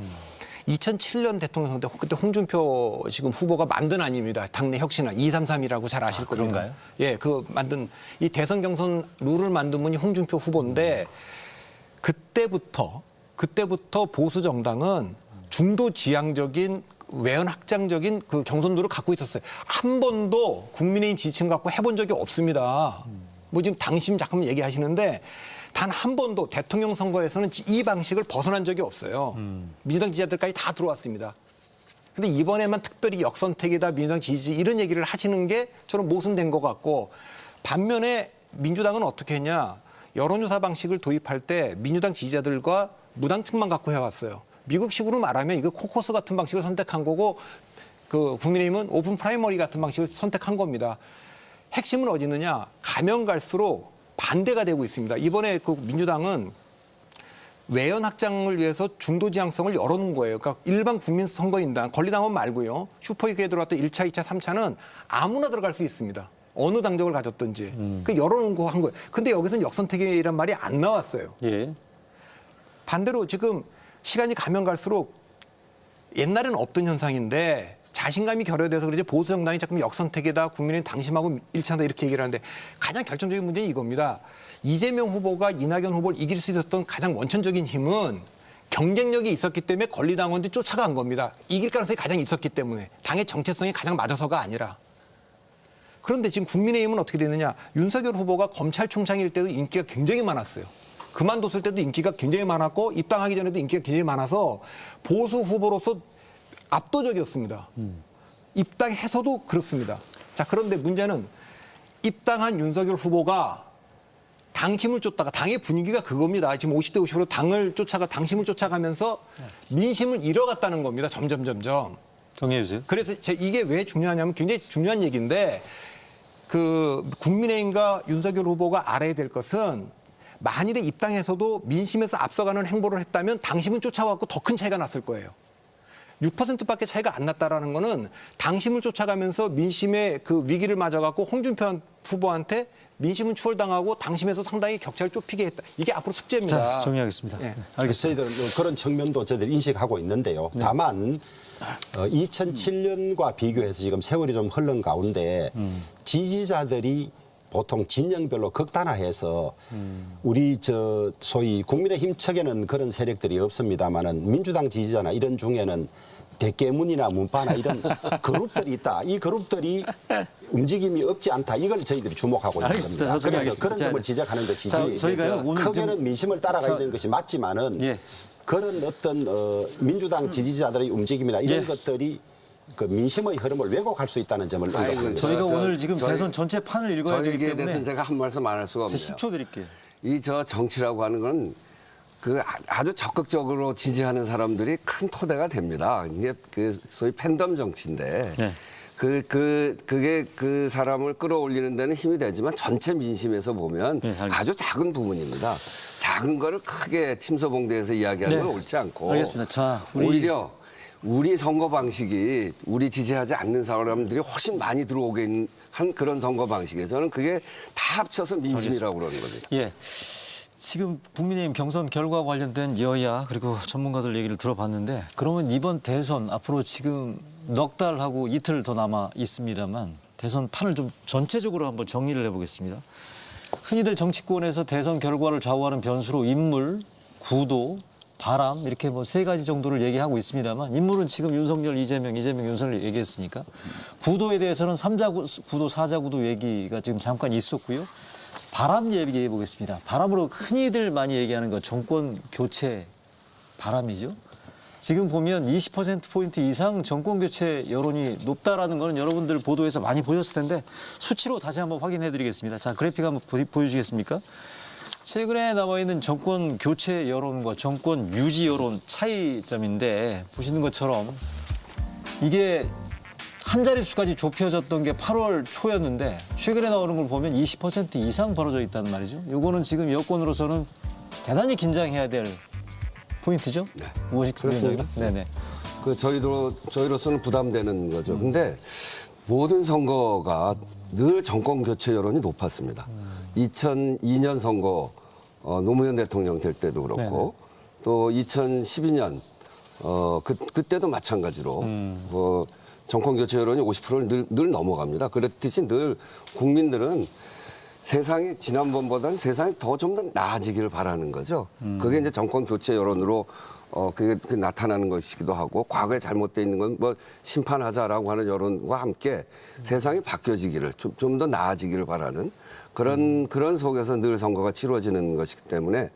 2007년 대통령 선거 때 그때 홍준표 지금 후보가 만든 아닙니다. 당내 혁신안 233이라고 잘 아실 겁니다. 그런가요? 예, 그 만든 이 대선 경선 룰을 만든 분이 홍준표 후보인데 그때부터 보수 정당은 중도 지향적인 외연 확장적인 그 경선도를 갖고 있었어요. 한 번도 국민의힘 지지층 갖고 해본 적이 없습니다. 뭐 지금 당심 잠깐 얘기하시는데 단 한 번도 대통령 선거에서는 이 방식을 벗어난 적이 없어요. 민주당 지지자들까지 다 들어왔습니다. 근데 이번에만 특별히 역선택이다, 민주당 지지 이런 얘기를 하시는 게 저는 모순된 것 같고 반면에 민주당은 어떻게 했냐. 여론조사 방식을 도입할 때 민주당 지지자들과 무당층만 갖고 해왔어요. 미국식으로 말하면 이거 코커스 같은 방식을 선택한 거고 그 국민의힘은 오픈 프라이머리 같은 방식을 선택한 겁니다. 핵심은 어디 있느냐. 가면 갈수록 반대가 되고 있습니다. 이번에 그 민주당은 외연 확장을 위해서 중도 지향성을 열어놓은 거예요. 그러니까 일반 국민 선거인단, 권리당원 말고요. 슈퍼위크에 들어왔던 1차, 2차, 3차는 아무나 들어갈 수 있습니다. 어느 당적을 가졌든지. 그 열어놓은 거 한 거예요. 근데 여기서는 역선택이란 말이 안 나왔어요. 예. 반대로 지금 시간이 가면 갈수록 옛날에는 없던 현상인데 자신감이 결여돼서 그러지 보수 정당이 자꾸 역선택이다, 국민은 당심하고 일치한다 이렇게 얘기를 하는데 가장 결정적인 문제는 이겁니다. 이재명 후보가 이낙연 후보를 이길 수 있었던 가장 원천적인 힘은 경쟁력이 있었기 때문에 권리당원들이 쫓아간 겁니다. 이길 가능성이 가장 있었기 때문에 당의 정체성이 가장 맞아서가 아니라. 그런데 지금 국민의힘은 어떻게 되느냐. 윤석열 후보가 검찰총장일 때도 인기가 굉장히 많았어요. 그만뒀을 때도 인기가 굉장히 많았고 입당하기 전에도 인기가 굉장히 많아서 보수 후보로서 압도적이었습니다. 입당해서도 그렇습니다. 자, 그런데 문제는 입당한 윤석열 후보가 당심을 쫓다가 당의 분위기가 그겁니다. 지금 50대 50으로 당심을 쫓아가면서 민심을 잃어갔다는 겁니다. 점점. 정리해 주세요. 그래서 이게 왜 중요하냐면 굉장히 중요한 얘기인데 그 국민의힘과 윤석열 후보가 알아야 될 것은 만일에 입당해서도 민심에서 앞서가는 행보를 했다면 당심은 쫓아왔고 더 큰 차이가 났을 거예요. 6%밖에 차이가 안 났다라는 거는 당심을 쫓아가면서 민심의 그 위기를 맞아갖고 홍준표 후보한테 민심은 추월당하고 당심에서 상당히 격차를 좁히게 했다. 이게 앞으로 숙제입니다. 자, 정리하겠습니다. 네. 알겠습니다. 저희들은 그런 측면도 저희들이 인식하고 있는데요. 다만 2007년과 비교해서 지금 세월이 좀 흐른 가운데 지지자들이 보통 진영별로 극단화해서 우리 소위 국민의힘 측에는 그런 세력들이 없습니다만은 민주당 지지자나 이런 중에는 대깨문이나 문파나 이런 그룹들이 있다. 이 그룹들이 움직임이 없지 않다. 이걸 저희들이 주목하고 있는 알겠습니다. 겁니다. 그래서 알겠습니다. 그런 점을 지적하는 것이지. 자, 저희가요, 오늘 크게는 좀- 민심을 따라가야 되는 것이 맞지만은 예. 그런 어떤 민주당 지지자들의 움직임이나 이런 예. 것들이 그 민심의 흐름을 왜곡할 수 있다는 점을 언급하는 아이고, 거죠. 저희가 저- 오늘 지금 저희- 대선 전체 판을 읽어야 되기 저에게 때문에 대해서는 제가 한 말씀 안 할 수가 제 없네요. 10초 드릴게요. 이 정치라고 하는 건 그 아주 적극적으로 지지하는 사람들이 큰 토대가 됩니다. 이게 그 소위 팬덤 정치인데 네. 그게 그 사람을 끌어올리는 데는 힘이 되지만 전체 민심에서 보면 네, 알겠습니다. 아주 작은 부분입니다. 작은 거를 크게 침소봉대에서 이야기하는 네. 건 옳지 않고 알겠습니다. 자, 오히려 우리 선거 방식이 우리 지지하지 않는 사람들이 훨씬 많이 들어오게 한 그런 선거 방식에서는 그게 다 합쳐서 민심이라고 그러는 거죠. 예. 지금 국민의힘 경선 결과 관련된 여야 그리고 전문가들 얘기를 들어봤는데 그러면 이번 대선 앞으로 지금 넉 달하고 이틀 더 남아 있습니다만 대선 판을 좀 전체적으로 한번 정리를 해보겠습니다. 흔히들 정치권에서 대선 결과를 좌우하는 변수로 인물, 구도, 바람 이렇게 뭐 세 가지 정도를 얘기하고 있습니다만 인물은 지금 윤석열, 이재명, 윤석열 얘기했으니까 구도에 대해서는 3자 구도, 4자 구도 얘기가 지금 잠깐 있었고요. 바람 얘기해 보겠습니다. 바람으로 흔히들 많이 얘기하는 거 정권 교체 바람이죠. 지금 보면 20%포인트 이상 정권 교체 여론이 높다라는 거는 여러분들 보도에서 많이 보셨을 텐데 수치로 다시 한번 확인해 드리겠습니다. 자, 그래픽 한번 보여주시겠습니까? 최근에 나와 있는 정권 교체 여론과 정권 유지 여론 차이점인데 보시는 것처럼 이게 한 자릿수까지 좁혀졌던 게 8월 초였는데 최근에 나오는 걸 보면 20% 이상 벌어져 있다는 말이죠. 이거는 지금 여권으로서는 대단히 긴장해야 될 포인트죠. 네. 우원식 그렇습니다. 위원장님. 네네. 그 저희로서는 부담되는 거죠. 근데 모든 선거가 늘 정권 교체 여론이 높았습니다. 2002년 선거 노무현 대통령 될 때도 그렇고 또 2012년 그때도 마찬가지로 정권 교체 여론이 50%를 늘 넘어갑니다. 그렇듯이 늘 국민들은 세상이 지난번보다는 세상이 더 좀 더 나아지기를 바라는 거죠. 그게 이제 정권 교체 여론으로 그게 나타나는 것이기도 하고 과거에 잘못되어 있는 건 뭐 심판하자라고 하는 여론과 함께 세상이 바뀌어지기를 좀 더 나아지기를 바라는 그런 속에서 늘 선거가 치러지는 것이기 때문에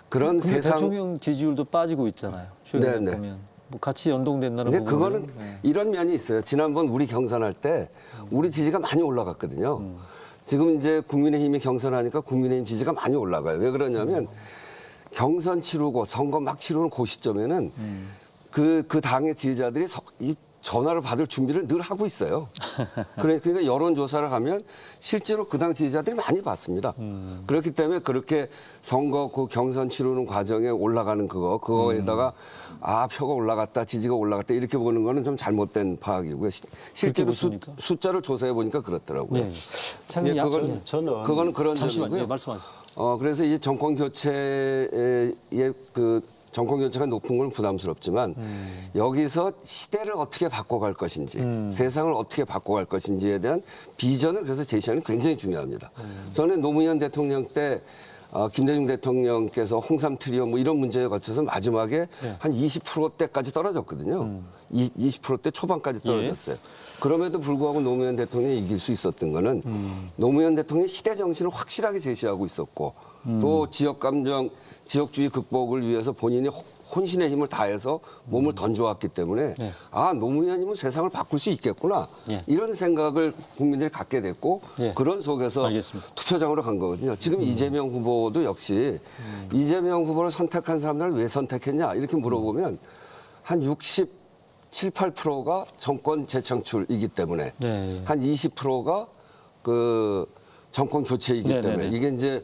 그런 세상 대통령 지지율도 빠지고 있잖아요. 최근에 보면 뭐 같이 연동된다는 근데 부분은 그거는 이런 면이 있어요. 지난번 우리 경선할 때 우리 지지가 많이 올라갔거든요. 지금 이제 국민의힘이 경선하니까 국민의힘 지지가 많이 올라가요. 왜 그러냐면 경선 치르고 선거 막 치르는 그 시점에는 그 당의 지지자들이 이 전화를 받을 준비를 늘 하고 있어요. 그러니까 여론조사를 하면 실제로 그 당 지지자들이 많이 받습니다. 그렇기 때문에 그렇게 선거 그 경선 치르는 과정에 올라가는 그거에다가 표가 올라갔다, 지지가 올라갔다 이렇게 보는 거는 좀 잘못된 파악이고요. 실제로 숫자를 조사해 보니까 그렇더라고요. 네. 참 그거는 그런 잠시만요. 점이고요. 말씀하세요. 그래서 이 정권 교체의 정권 교체가 높은 건 부담스럽지만 여기서 시대를 어떻게 바꿔갈 것인지 세상을 어떻게 바꿔갈 것인지에 대한 비전을 그래서 제시하는 게 굉장히 중요합니다. 저는 노무현 대통령 때 김대중 대통령께서 홍삼 트리오 뭐 이런 문제에 거쳐서 마지막에 한 20%대까지 떨어졌거든요. 20%대 초반까지 떨어졌어요. 그럼에도 불구하고 노무현 대통령이 이길 수 있었던 거는 노무현 대통령이 시대 정신을 확실하게 제시하고 있었고 또 지역 감정, 지역주의 극복을 위해서 본인이 혼신의 힘을 다해서 몸을 던져왔기 때문에 노무현이면 세상을 바꿀 수 있겠구나. 이런 생각을 국민들이 갖게 됐고 그런 속에서 투표장으로 간 거거든요. 지금 이재명 후보도 역시 이재명 후보를 선택한 사람들을 왜 선택했냐 이렇게 물어보면 한 67, 8%가 정권 재창출이기 때문에 한 20%가 그 정권 교체이기 때문에 이게 이제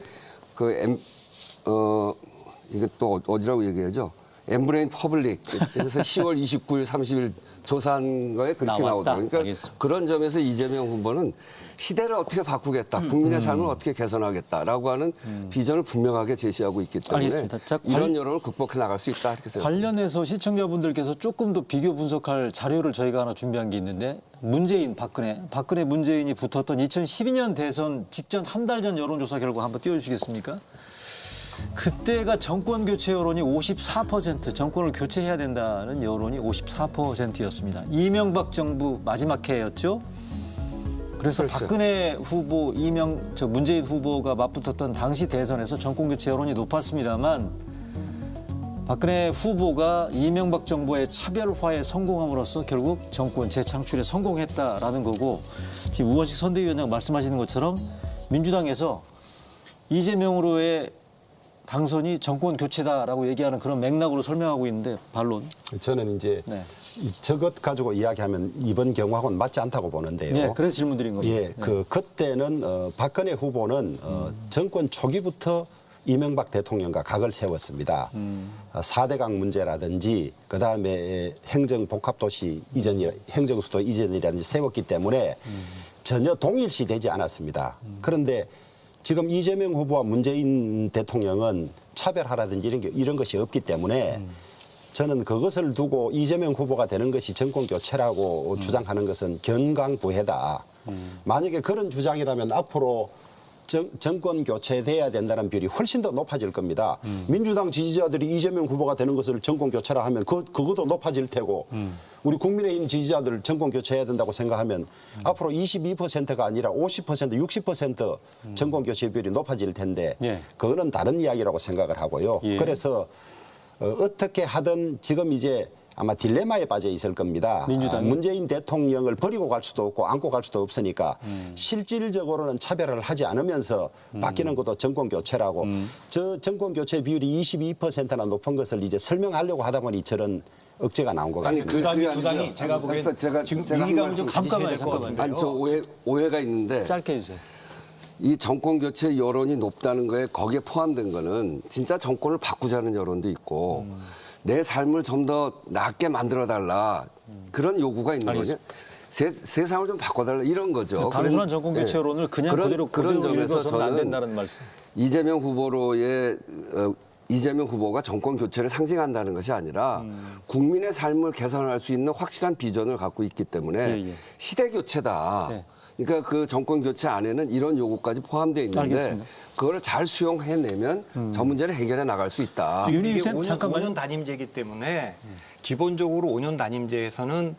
이게 또 어디라고 얘기하죠? 엠브레인 퍼블릭. 그래서 10월 29일, 30일 조사한 거에 그렇게 나오더라고요. 그러니까 그런 점에서 이재명 후보는 시대를 어떻게 바꾸겠다, 국민의 삶을 어떻게 개선하겠다라고 하는 비전을 분명하게 제시하고 있기 때문에 이런 여론을 극복해 나갈 수 있다 이렇게 생각합니다. 관련해서 시청자분들께서 조금 더 비교 분석할 자료를 저희가 하나 준비한 게 있는데 문재인, 박근혜 문재인이 붙었던 2012년 대선 직전 한 달 전 여론조사 결과 한번 띄워주시겠습니까? 그때가 정권 교체 여론이 54%, 정권을 교체해야 된다는 여론이 54%였습니다. 이명박 정부 마지막 해였죠. 그래서 박근혜 후보, 문재인 후보가 맞붙었던 당시 대선에서 정권 교체 여론이 높았습니다만 박근혜 후보가 이명박 정부의 차별화에 성공함으로써 결국 정권 재창출에 성공했다라는 거고 지금 우원식 선대위원장 말씀하시는 것처럼 민주당에서 이재명으로의 당선이 정권 교체다라고 얘기하는 그런 맥락으로 설명하고 있는데 반론. 저는 이제 저것 가지고 이야기하면 이번 경우하고는 맞지 않다고 보는데요. 네, 그래서 질문드린 겁니다. 그때는 박근혜 후보는 정권 초기부터 이명박 대통령과 각을 세웠습니다. 4대강 문제라든지 그다음에 행정복합도시 이전이 행정수도 이전이라든지 세웠기 때문에 전혀 동일시되지 않았습니다. 그런데 지금 이재명 후보와 문재인 대통령은 차별화라든지 이런 것이 없기 때문에 저는 그것을 두고 이재명 후보가 되는 것이 정권 교체라고 주장하는 것은 견강부회다. 만약에 그런 주장이라면 앞으로 정권 교체돼야 된다는 비율이 훨씬 더 높아질 겁니다. 민주당 지지자들이 이재명 후보가 되는 것을 정권 교체라 하면 그것도 높아질 테고 우리 국민의힘 지지자들 정권 교체해야 된다고 생각하면 앞으로 22%가 아니라 50%, 60% 정권 교체 비율이 높아질 텐데 그거는 다른 이야기라고 생각을 하고요. 그래서 어떻게 하든 지금 이제 아마 딜레마에 빠져 있을 겁니다. 문재인 대통령을 버리고 갈 수도 없고 안고 갈 수도 없으니까 실질적으로는 차별을 하지 않으면서 바뀌는 것도 정권 교체라고 저 정권 교체 비율이 22%나 높은 것을 이제 설명하려고 하다 보니 저런 억제가 나온 것 같습니다. 두 당이 제가 보기엔 지금 위기감을 좀 가지셔야 될 것 같은데요. 아니, 저 오해가 있는데 짧게 해주세요. 이 정권 교체 여론이 높다는 거에 거기에 포함된 거는 진짜 정권을 바꾸자는 여론도 있고 내 삶을 좀 더 낫게 만들어달라 그런 요구가 있는 거죠. 세상을 좀 바꿔달라 이런 거죠. 단순한 정권 교체 여론을 그냥 그대로 그런 점에서 읽어서는 안 된다는 말씀. 이재명 후보로의 이재명 후보가 정권 교체를 상징한다는 것이 아니라 국민의 삶을 개선할 수 있는 확실한 비전을 갖고 있기 때문에 시대 교체다. 네. 그러니까 그 정권 교체 안에는 이런 요구까지 포함되어 있는데 알겠습니다. 그거를 잘 수용해내면 저 문제를 해결해 나갈 수 있다. 지금 이게 윤희숙 쌤, 5년, 잠깐만요. 5년 단임제이기 때문에 기본적으로 5년 단임제에서는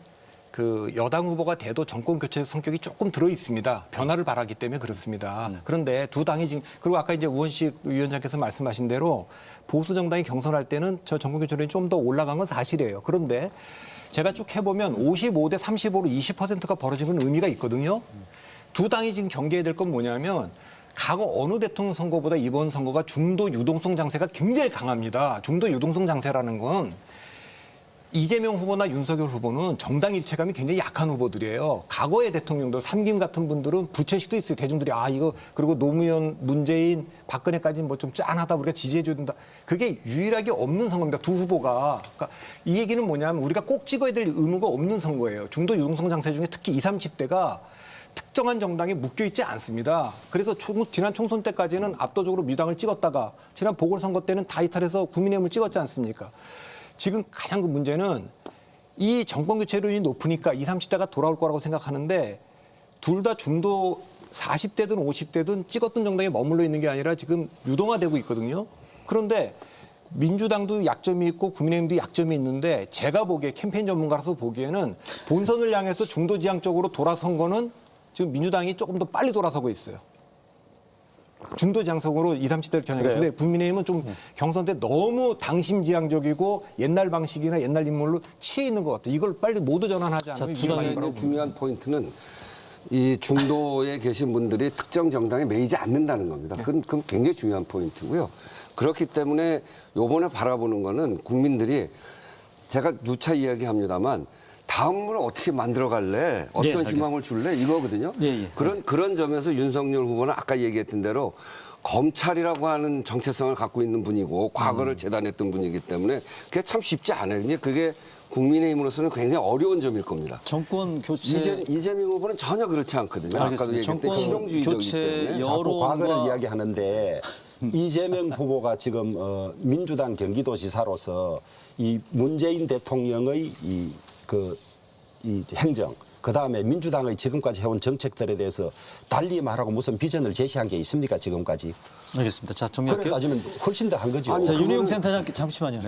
그 여당 후보가 돼도 정권 교체 성격이 조금 들어 있습니다. 변화를 바라기 때문에 그렇습니다. 그런데 두 당이 지금 그리고 아까 이제 우원식 위원장께서 말씀하신 대로 보수 정당이 경선할 때는 저 정권 교체율이 좀 더 올라간 건 사실이에요. 그런데 제가 쭉 해보면 55대 35로 20%가 벌어진 건 의미가 있거든요. 두 당이 지금 경계해야 될 건 뭐냐면 과거 어느 대통령 선거보다 이번 선거가 중도 유동성 장세가 굉장히 강합니다. 중도 유동성 장세라는 건 이재명 후보나 윤석열 후보는 정당 일체감이 굉장히 약한 후보들이에요. 과거의 대통령들, 삼김 같은 분들은 부채식도 있어요. 대중들이 이거 그리고 노무현, 문재인, 박근혜까지는 뭐 좀 짠하다 우리가 지지해줘야 된다. 그게 유일하게 없는 선거입니다. 두 후보가. 그러니까 이 얘기는 뭐냐면 우리가 꼭 찍어야 될 의무가 없는 선거예요. 중도 유동성 장세 중에 특히 20, 30대가 특정한 정당에 묶여있지 않습니다. 그래서 지난 총선 때까지는 압도적으로 민주당을 찍었다가 지난 보궐선거 때는 다 이탈해서 국민의힘을 찍었지 않습니까? 지금 가장 그 문제는 이 정권 교체율이 높으니까 20, 30대가 돌아올 거라고 생각하는데 둘 다 중도 40대든 50대든 찍었던 정당에 머물러 있는 게 아니라 지금 유동화되고 있거든요. 그런데 민주당도 약점이 있고 국민의힘도 약점이 있는데 제가 보기에 캠페인 전문가로서 보기에는 본선을 향해서 중도 지향 쪽으로 돌아선 거는 지금 민주당이 조금 더 빨리 돌아서고 있어요. 중도 지향성으로 20, 30대를 겨냥했는데 국민의힘은 좀 경선 때 너무 당심지향적이고 옛날 방식이나 옛날 인물로 취해 있는 것 같아요. 이걸 빨리 모두 전환하지 않으면 위험한 거라고 중요한 포인트는 이 중도에 계신 분들이 특정 정당에 매이지 않는다는 겁니다. 그건 굉장히 중요한 포인트고요. 그렇기 때문에 요번에 바라보는 거는 국민들이 제가 누차 이야기합니다만 다음을 어떻게 만들어갈래? 어떤 희망을 줄래? 이거거든요. 그런 점에서 윤석열 후보는 아까 얘기했던 대로 검찰이라고 하는 정체성을 갖고 있는 분이고 과거를 재단했던 분이기 때문에 그게 참 쉽지 않아요. 근데 그게 국민의힘으로서는 굉장히 어려운 점일 겁니다. 정권 교체 이재명 후보는 전혀 그렇지 않거든요. 아까도 얘기했던 실용주의적이기 때문에. 자꾸 과거를 이야기하는데 이재명 후보가 지금 민주당 경기도지사로서 이 문재인 대통령의 이 행정, 그다음에 민주당의 지금까지 해온 정책들에 대해서 달리 말하고 무슨 비전을 제시한 게 있습니까, 지금까지? 알겠습니다. 자, 그래 정리할게요. 따지면 훨씬 더 한 거죠. 자, 윤희용 센터장 잠시만요.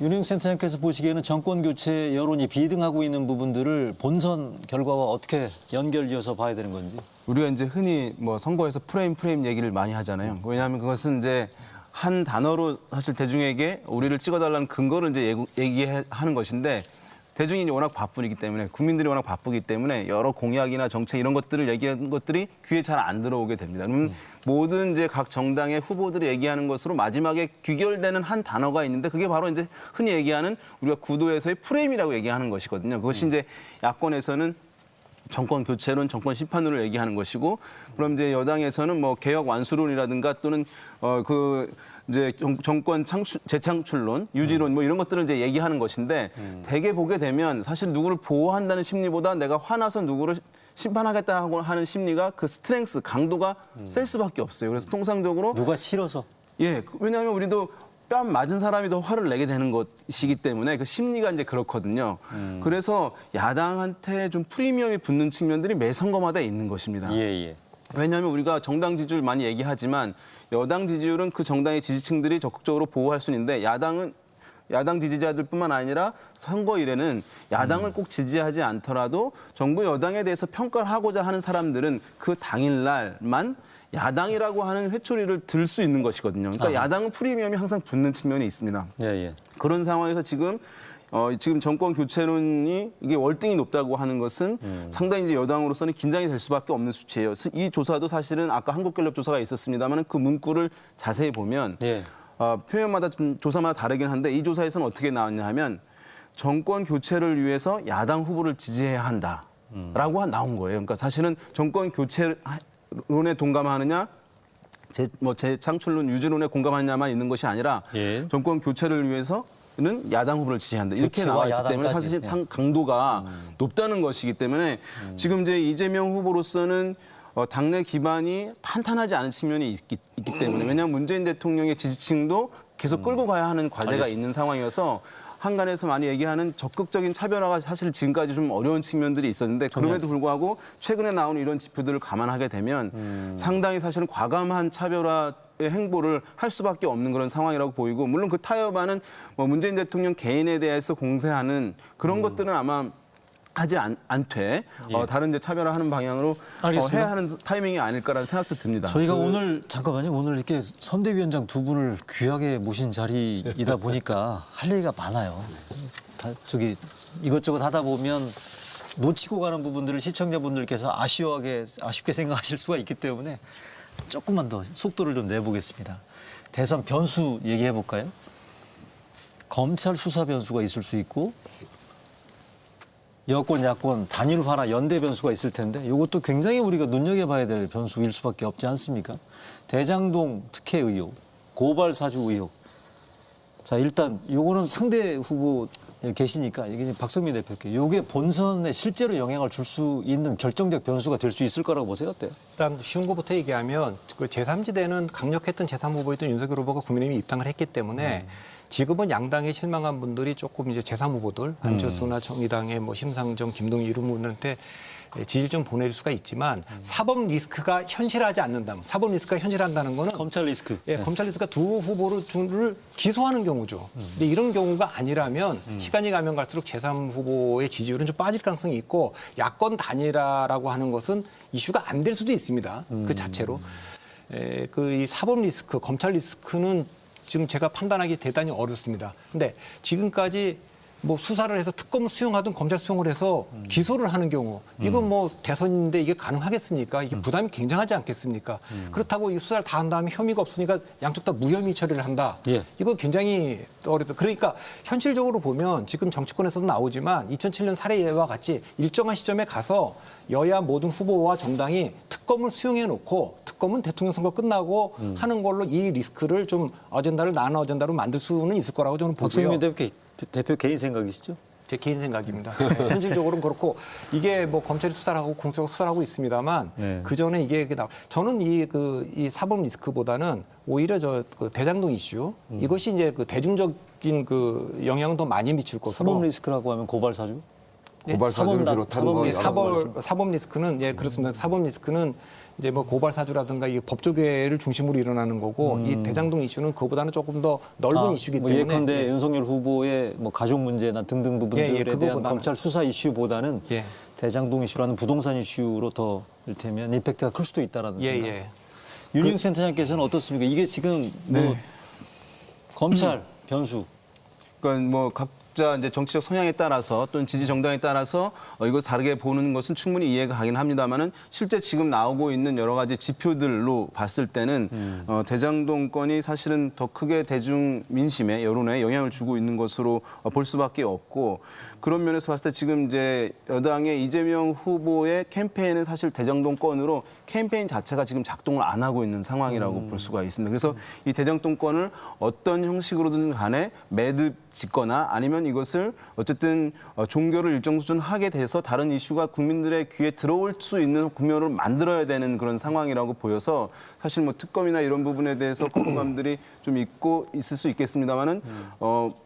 윤희용 센터장께서 보시기에는 정권 교체 여론이 비등하고 있는 부분들을 본선 결과와 어떻게 연결지어서 봐야 되는 건지. 우리가 이제 흔히 뭐 선거에서 프레임 얘기를 많이 하잖아요. 왜냐하면 그것은 이제 한 단어로 사실 대중에게 우리를 찍어달라는 근거를 이제 얘기하는 것인데 대중이 이제 워낙 바쁘기 때문에 국민들이 워낙 바쁘기 때문에 여러 공약이나 정책 이런 것들을 얘기하는 것들이 귀에 잘 안 들어오게 됩니다. 그러면 모든 이제 각 정당의 후보들이 얘기하는 것으로 마지막에 귀결되는 한 단어가 있는데 그게 바로 이제 흔히 얘기하는 우리가 구도에서의 프레임이라고 얘기하는 것이거든요. 그것이 이제 야권에서는 정권 교체론, 정권 심판론을 얘기하는 것이고, 그럼 이제 여당에서는 뭐 개혁 완수론이라든가 또는 이제 정권 재창출론, 유지론 뭐 이런 것들을 이제 얘기하는 것인데 대개 보게 되면 사실 누구를 보호한다는 심리보다 내가 화나서 누구를 심판하겠다고 하는 심리가 그 스트렝스, 강도가 셀 수밖에 없어요. 그래서 통상적으로 누가 싫어서. 왜냐하면 우리도 뺨 맞은 사람이 더 화를 내게 되는 것이기 때문에 그 심리가 이제 그렇거든요. 그래서 야당한테 좀 프리미엄이 붙는 측면들이 매 선거마다 있는 것입니다. 왜냐하면 우리가 정당 지지율 많이 얘기하지만 여당 지지율은 그 정당의 지지층들이 적극적으로 보호할 수 있는데 야당 지지자들뿐만 아니라 선거일에는 야당을 꼭 지지하지 않더라도 정부 여당에 대해서 평가를 하고자 하는 사람들은 그 당일날만 야당이라고 하는 회초리를 들 수 있는 것이거든요. 그러니까 야당은 프리미엄이 항상 붙는 측면이 있습니다. 그런 상황에서 지금 정권 교체론이 이게 월등히 높다고 하는 것은 상당히 이제 여당으로서는 긴장이 될 수밖에 없는 수치예요. 이 조사도 사실은 아까 한국갤럽 조사가 있었습니다만 그 문구를 자세히 보면 표현마다 좀 조사마다 다르긴 한데 이 조사에서는 어떻게 나왔냐 하면 정권 교체를 위해서 야당 후보를 지지해야 한다라고 나온 거예요. 그러니까 사실은 정권 교체론에 동감하느냐 재창출론, 유지론에 공감하느냐만 있는 것이 아니라 정권 교체를 위해서는 야당 후보를 지지한다. 이렇게 나와 있기 때문에 사실 강도가 높다는 것이기 때문에 지금 이제 이재명 후보로서는 당내 기반이 탄탄하지 않은 측면이 있기 때문에 왜냐하면 문재인 대통령의 지지층도 계속 끌고 가야 하는 과제가 있는 상황이어서 한간에서 많이 얘기하는 적극적인 차별화가 사실 지금까지 좀 어려운 측면들이 있었는데 그럼에도 불구하고 최근에 나오는 이런 지표들을 감안하게 되면 상당히 사실은 과감한 차별화 행보를 할 수밖에 없는 그런 상황이라고 보이고 물론 그 타협안은 뭐 문재인 대통령 개인에 대해서 공세하는 그런 것들은 아마 하지 않되 다른 이제 차별화하는 방향으로 해야 하는 타이밍이 아닐까라는 생각도 듭니다. 저희가 오늘 잠깐만요. 오늘 이렇게 선대위원장 두 분을 귀하게 모신 자리이다 보니까 할 얘기가 많아요. 이것저것 하다 보면 놓치고 가는 부분들을 시청자분들께서 아쉽게 생각하실 수가 있기 때문에 조금만 더 속도를 좀 내보겠습니다. 대선 변수 얘기해 볼까요? 검찰 수사 변수가 있을 수 있고 여권, 야권, 단일화나 연대 변수가 있을 텐데 이것도 굉장히 우리가 눈여겨봐야 될 변수일 수밖에 없지 않습니까? 대장동 특혜 의혹, 고발 사주 의혹. 자, 일단 요거는 상대 후보 계시니까 이게 박성민 대표께 이게 본선에 실제로 영향을 줄 수 있는 결정적 변수가 될 수 있을 거라고 보세요. 어때요? 일단 쉬운 것부터 얘기하면 그 제3지대는 강력했던 제3후보였던 윤석열 후보가 국민의힘에 입당을 했기 때문에 지금은 양당에 실망한 분들이 조금 이제 제3후보들 안철수나 정의당의 뭐 심상정, 김동연 이런 분들한테 지지를 좀 보낼 수가 있지만 사법 리스크가 현실하지 않는다면 사법 리스크가 현실한다는 거는 검찰 리스크. 예, 검찰 리스크가 두 후보를 기소하는 경우죠. 근데 이런 경우가 아니라면 시간이 가면 갈수록 제3후보의 지지율은 좀 빠질 가능성이 있고 야권 단일화라고 하는 것은 이슈가 안 될 수도 있습니다. 그 자체로. 이 사법 리스크, 검찰 리스크는 지금 제가 판단하기 대단히 어렵습니다. 근데 지금까지 뭐 수사를 해서 특검을 수용하든 검찰 수용을 해서 기소를 하는 경우 이건 뭐 대선인데 이게 가능하겠습니까? 이게 부담이 굉장하지 않겠습니까? 그렇다고 이 수사를 다 한 다음에 혐의가 없으니까 양쪽 다 무혐의 처리를 한다. 예. 이거 굉장히 어렵다. 그러니까 현실적으로 보면 지금 정치권에서도 나오지만 2007년 살해 예와 같이 일정한 시점에 가서 여야 모든 후보와 정당이 특검을 수용해 놓고 특검은 대통령 선거 끝나고 하는 걸로 이 리스크를 좀 나눠 어젠다로 만들 수는 있을 거라고 저는 보고요. 박성민 대표 개인 생각이시죠? 제 개인 생각입니다. 네, 현실적으로는 그렇고 이게 뭐 검찰이 수사를 하고 공적으로 수사를 하고 있습니다만 그 전에 이게 저는 이 사법 리스크보다는 오히려 그 대장동 이슈 이것이 이제 그 대중적인 그 영향을 더 많이 미칠 것으로. 사법 리스크라고 하면 고발 사주? 고발 사주를 비롯한 거 사법 리스크는 예 그렇습니다. 사법 리스크는 이제 뭐 고발 사주라든가 이 법조계를 중심으로 일어나는 거고 이 대장동 이슈는 그거보다는 조금 더 넓은 이슈이기 때문에 예컨대 윤석열 후보의 뭐 가족 문제나 등등 부분들에 대한 검찰 수사 이슈보다는 대장동 이슈라는 부동산 이슈로 더 이를테면 임팩트가 클 수도 있다라는 생각. 윤영 센터장께서는 어떻습니까? 이게 지금 뭐 검찰 변수. 그러니까 뭐 각자 이제 정치적 성향에 따라서 또는 지지 정당에 따라서 이거 다르게 보는 것은 충분히 이해가 가긴 합니다만은 실제 지금 나오고 있는 여러 가지 지표들로 봤을 때는 대장동 건이 사실은 더 크게 대중 민심에 여론에 영향을 주고 있는 것으로 볼 수밖에 없고 그런 면에서 봤을 때 지금 이제 여당의 이재명 후보의 캠페인은 사실 대장동 건으로 캠페인 자체가 지금 작동을 안 하고 있는 상황이라고 볼 수가 있습니다. 그래서 이 대장동 건을 어떤 형식으로든 간에 매듭 짓거나 아니면 이것을 어쨌든 종교를 일정 수준 하게 돼서 다른 이슈가 국민들의 귀에 들어올 수 있는 국면을 만들어야 되는 그런 상황이라고 보여서 사실 뭐 특검이나 이런 부분에 대해서 거부감들이 좀 있고 있을 수 있겠습니다만은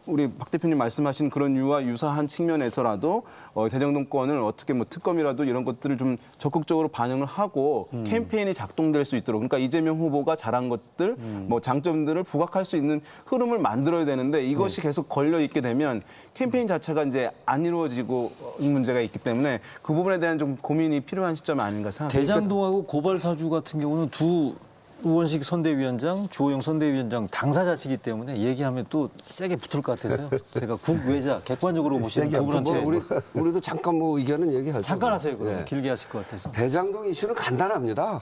우리 박 대표님 말씀하신 그런 유와 유사한 측면에서라도 대장동 건을 어떻게 뭐 특검이라도 이런 것들을 좀 적극적으로 반영을 하고 캠페인이 작동될 수 있도록 그러니까 이재명 후보가 잘한 것들 뭐 장점들을 부각할 수 있는 흐름을 만들어야 되는데 이것이 계속 걸려 있게 되면 캠페인 자체가 이제 안 이루어지고 문제가 있기 때문에 그 부분에 대한 좀 고민이 필요한 시점 아닌가 생각합니다. 대장동하고 고발 사주 같은 경우는 두 우원식 선대위원장, 주호영 선대위원장 당사자시기 때문에 얘기하면 또 세게 붙을 것 같아서요. 제가 국외자 객관적으로 보시는 그분한테 우리도 잠깐 뭐 의견은 얘기하죠. 잠깐 하세요. 그럼 길게 하실 것 같아서. 대장동 이슈는 간단합니다.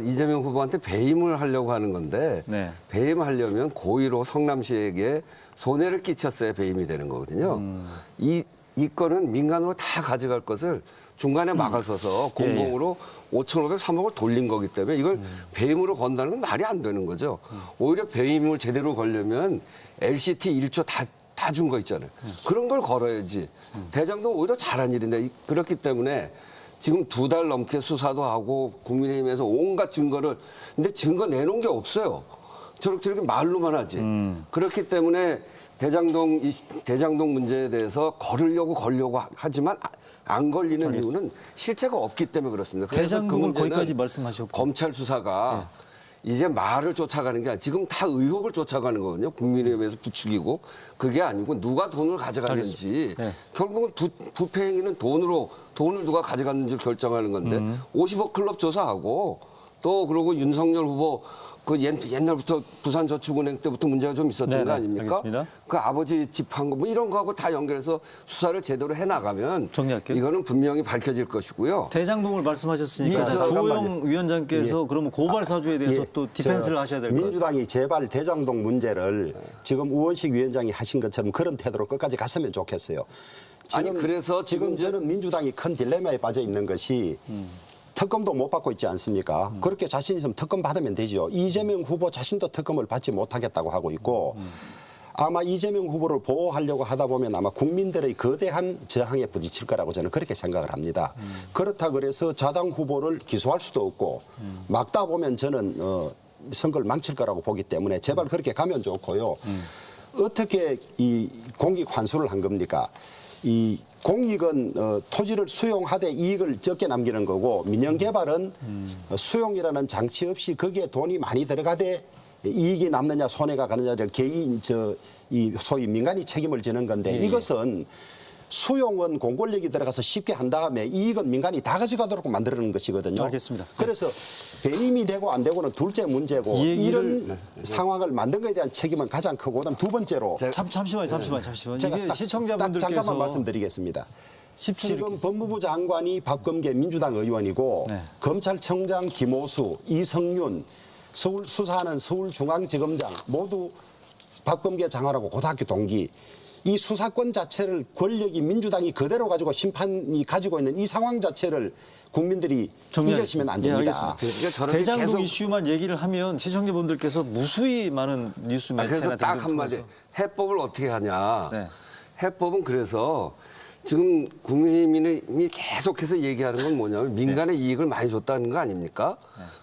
이재명 후보한테 배임을 하려고 하는 건데 배임하려면 고의로 성남시에게 손해를 끼쳤어야 배임이 되는 거거든요. 이 건은 민간으로 다 가져갈 것을 중간에 막아서서 공공으로 5,503억을 돌린 거기 때문에 이걸 배임으로 건다는 건 말이 안 되는 거죠. 오히려 배임을 제대로 걸려면 LCT 1조 다 준 거 있잖아요. 그런 걸 걸어야지. 대장동 오히려 잘한 일인데 그렇기 때문에 지금 2달 넘게 수사도 하고 국민의힘에서 온갖 증거를 근데 증거 내놓은 게 없어요. 저렇게 말로만 하지. 그렇기 때문에 대장동 문제에 대해서 걸려고 하지만 안 걸리는 이유는 실체가 없기 때문에 그렇습니다. 그래서 대장동을 그 문제는 거기까지 말씀하셨고. 검찰 수사가 이제 말을 쫓아가는 게 아니라 지금 다 의혹을 쫓아가는 거거든요. 국민의힘에서 부추기고 그게 아니고 누가 돈을 가져갔는지 네. 결국은 부패 행위는 돈을 누가 가져갔는지 결정하는 건데 50억 클럽 조사하고 또 그러고 윤석열 후보 그 옛날부터 부산저축은행 때부터 문제가 좀 있었던 네네, 거 아닙니까? 알겠습니다. 그 아버지 집한 거 뭐 이런 거하고 다 연결해서 수사를 제대로 해나가면 정리할게요. 이거는 분명히 밝혀질 것이고요. 대장동을 말씀하셨으니까 예, 주호영 잠깐만요. 위원장께서 그러면 고발 사주에 대해서 예, 또 디펜스를 하셔야 될 것 같아요. 민주당이 제발 대장동 문제를 지금 우원식 위원장이 하신 것처럼 그런 태도로 끝까지 갔으면 좋겠어요. 아니, 그래서 지금 저는 민주당이 큰 딜레마에 빠져 있는 것이 특검도 못 받고 있지 않습니까? 그렇게 자신 있으면 특검 받으면 되죠. 이재명 후보 자신도 특검을 받지 못하겠다고 하고 있고 아마 이재명 후보를 보호하려고 하다 보면 아마 국민들의 거대한 저항에 부딪힐 거라고 저는 그렇게 생각을 합니다. 그렇다 그래서 자당 후보를 기소할 수도 없고 막다 보면 저는 선거를 망칠 거라고 보기 때문에 제발 그렇게 가면 좋고요. 어떻게 이 공익 환수를 한 겁니까? 이 공익은 토지를 수용하되 이익을 적게 남기는 거고 민영개발은 수용이라는 장치 없이 거기에 돈이 많이 들어가되 이익이 남느냐 손해가 가느냐를 개인 이 소위 민간이 책임을 지는 건데 이것은 수용은 공권력이 들어가서 쉽게 한 다음에 이익은 민간이 다 가져가도록 만드는 것이거든요. 알겠습니다. 그래서 배임이 되고 안 되고는 둘째 문제고 이런 상황을 만든 것에 대한 책임은 가장 크고 그다음 두 번째로 잠시만요. 제가 이게 딱 시청자분들께서 잠깐만 말씀드리겠습니다. 10초 지금 이렇게. 법무부 장관이 박범계 민주당 의원이고 네. 검찰청장 김호수, 이성윤, 서울 수사하는 서울중앙지검장 모두 박범계 장관하고 고등학교 동기. 이 수사권 자체를 권력이 민주당이 그대로 가지고 심판이 가지고 있는 이 상황 자체를 국민들이 잊으시면 안 됩니다. 알겠습니다. 그러니까 저렇게 대장동 계속- 이슈만 얘기를 하면 시청자분들께서 무수히 많은 뉴스 매체나 그래서 딱 등등 한마디 통해서 해법을 어떻게 하냐. 네. 해법은 그래서 지금 국민의힘이 계속해서 얘기하는 건 뭐냐면 민간의 이익을 많이 줬다는 거 아닙니까?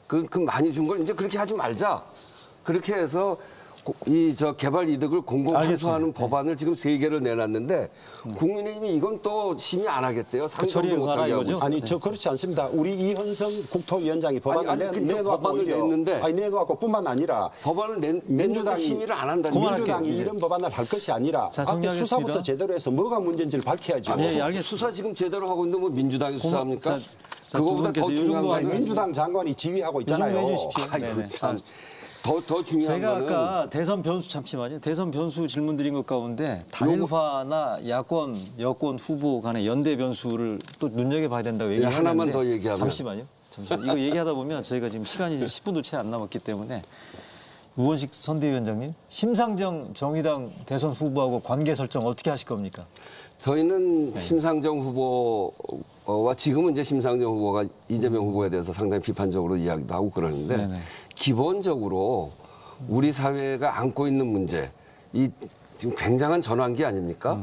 그 많이 준 걸 이제 그렇게 하지 말자. 그렇게 해서 개발 이득을 공공 환수하는 알겠습니다. 법안을 지금 3개를 내놨는데 국민의힘이 이건 또 심의 안 하겠대요. 처리에 상정도 응하라 못하게 하고 이거죠? 있어요. 아니 저 그렇지 않습니다. 우리 이현성 국토위원장이 법안을 아니, 근데 내놓았고 법안을 오히려 냈는데 내놓았고 뿐만 아니라 법안을 냈는데 민주당이- 심의를 안 한다는 그만할게요. 민주당이 이제. 이런 법안을 할 것이 아니라 자, 앞에 정리하겠습니다. 수사부터 제대로 해서 뭐가 문제인지를 밝혀야죠. 예, 알겠습니다. 수사 지금 제대로 하고 있는데 뭐 민주당이 수사합니까? 자, 그거보다 두 분께서 더 이 중요한 정도 거 아니, 아니에요? 민주당 장관이 지휘하고 이 정도 있잖아요. 해주십시오. 아이고 네네. 참. 더 중요한 제가 거는 아까 대선 변수 잠시만요. 대선 변수 질문 드린 것 가운데 단일화나 야권, 여권 후보 간의 연대 변수를 또 눈여겨봐야 된다고 얘기하는데 하나만 더 얘기하면. 잠시만요. 이거 얘기하다 보면 저희가 지금 시간이 10분도 채 안 남았기 때문에 우원식 선대위원장님, 심상정 정의당 대선 후보하고 관계 설정 어떻게 하실 겁니까? 저희는 심상정 후보와 지금은 이제 심상정 후보가 이재명 후보에 대해서 상당히 비판적으로 이야기도 하고 그러는데 네네. 기본적으로 우리 사회가 안고 있는 문제, 이 지금 굉장한 전환기 아닙니까?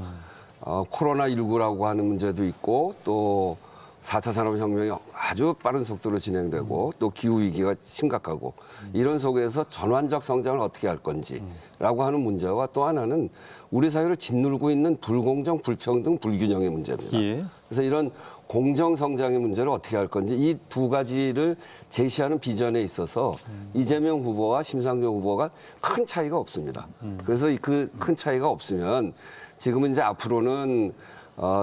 코로나19라고 하는 문제도 있고 또 4차 산업혁명이 아주 빠른 속도로 진행되고 또 기후위기가 심각하고 이런 속에서 전환적 성장을 어떻게 할 건지라고 하는 문제와 또 하나는 우리 사회를 짓누르고 있는 불공정, 불평등, 불균형의 문제입니다. 예. 그래서 이런 공정 성장의 문제를 어떻게 할 건지 이 두 가지를 제시하는 비전에 있어서 이재명 후보와 심상정 후보가 큰 차이가 없습니다. 그래서 그 큰 차이가 없으면 지금은 이제 앞으로는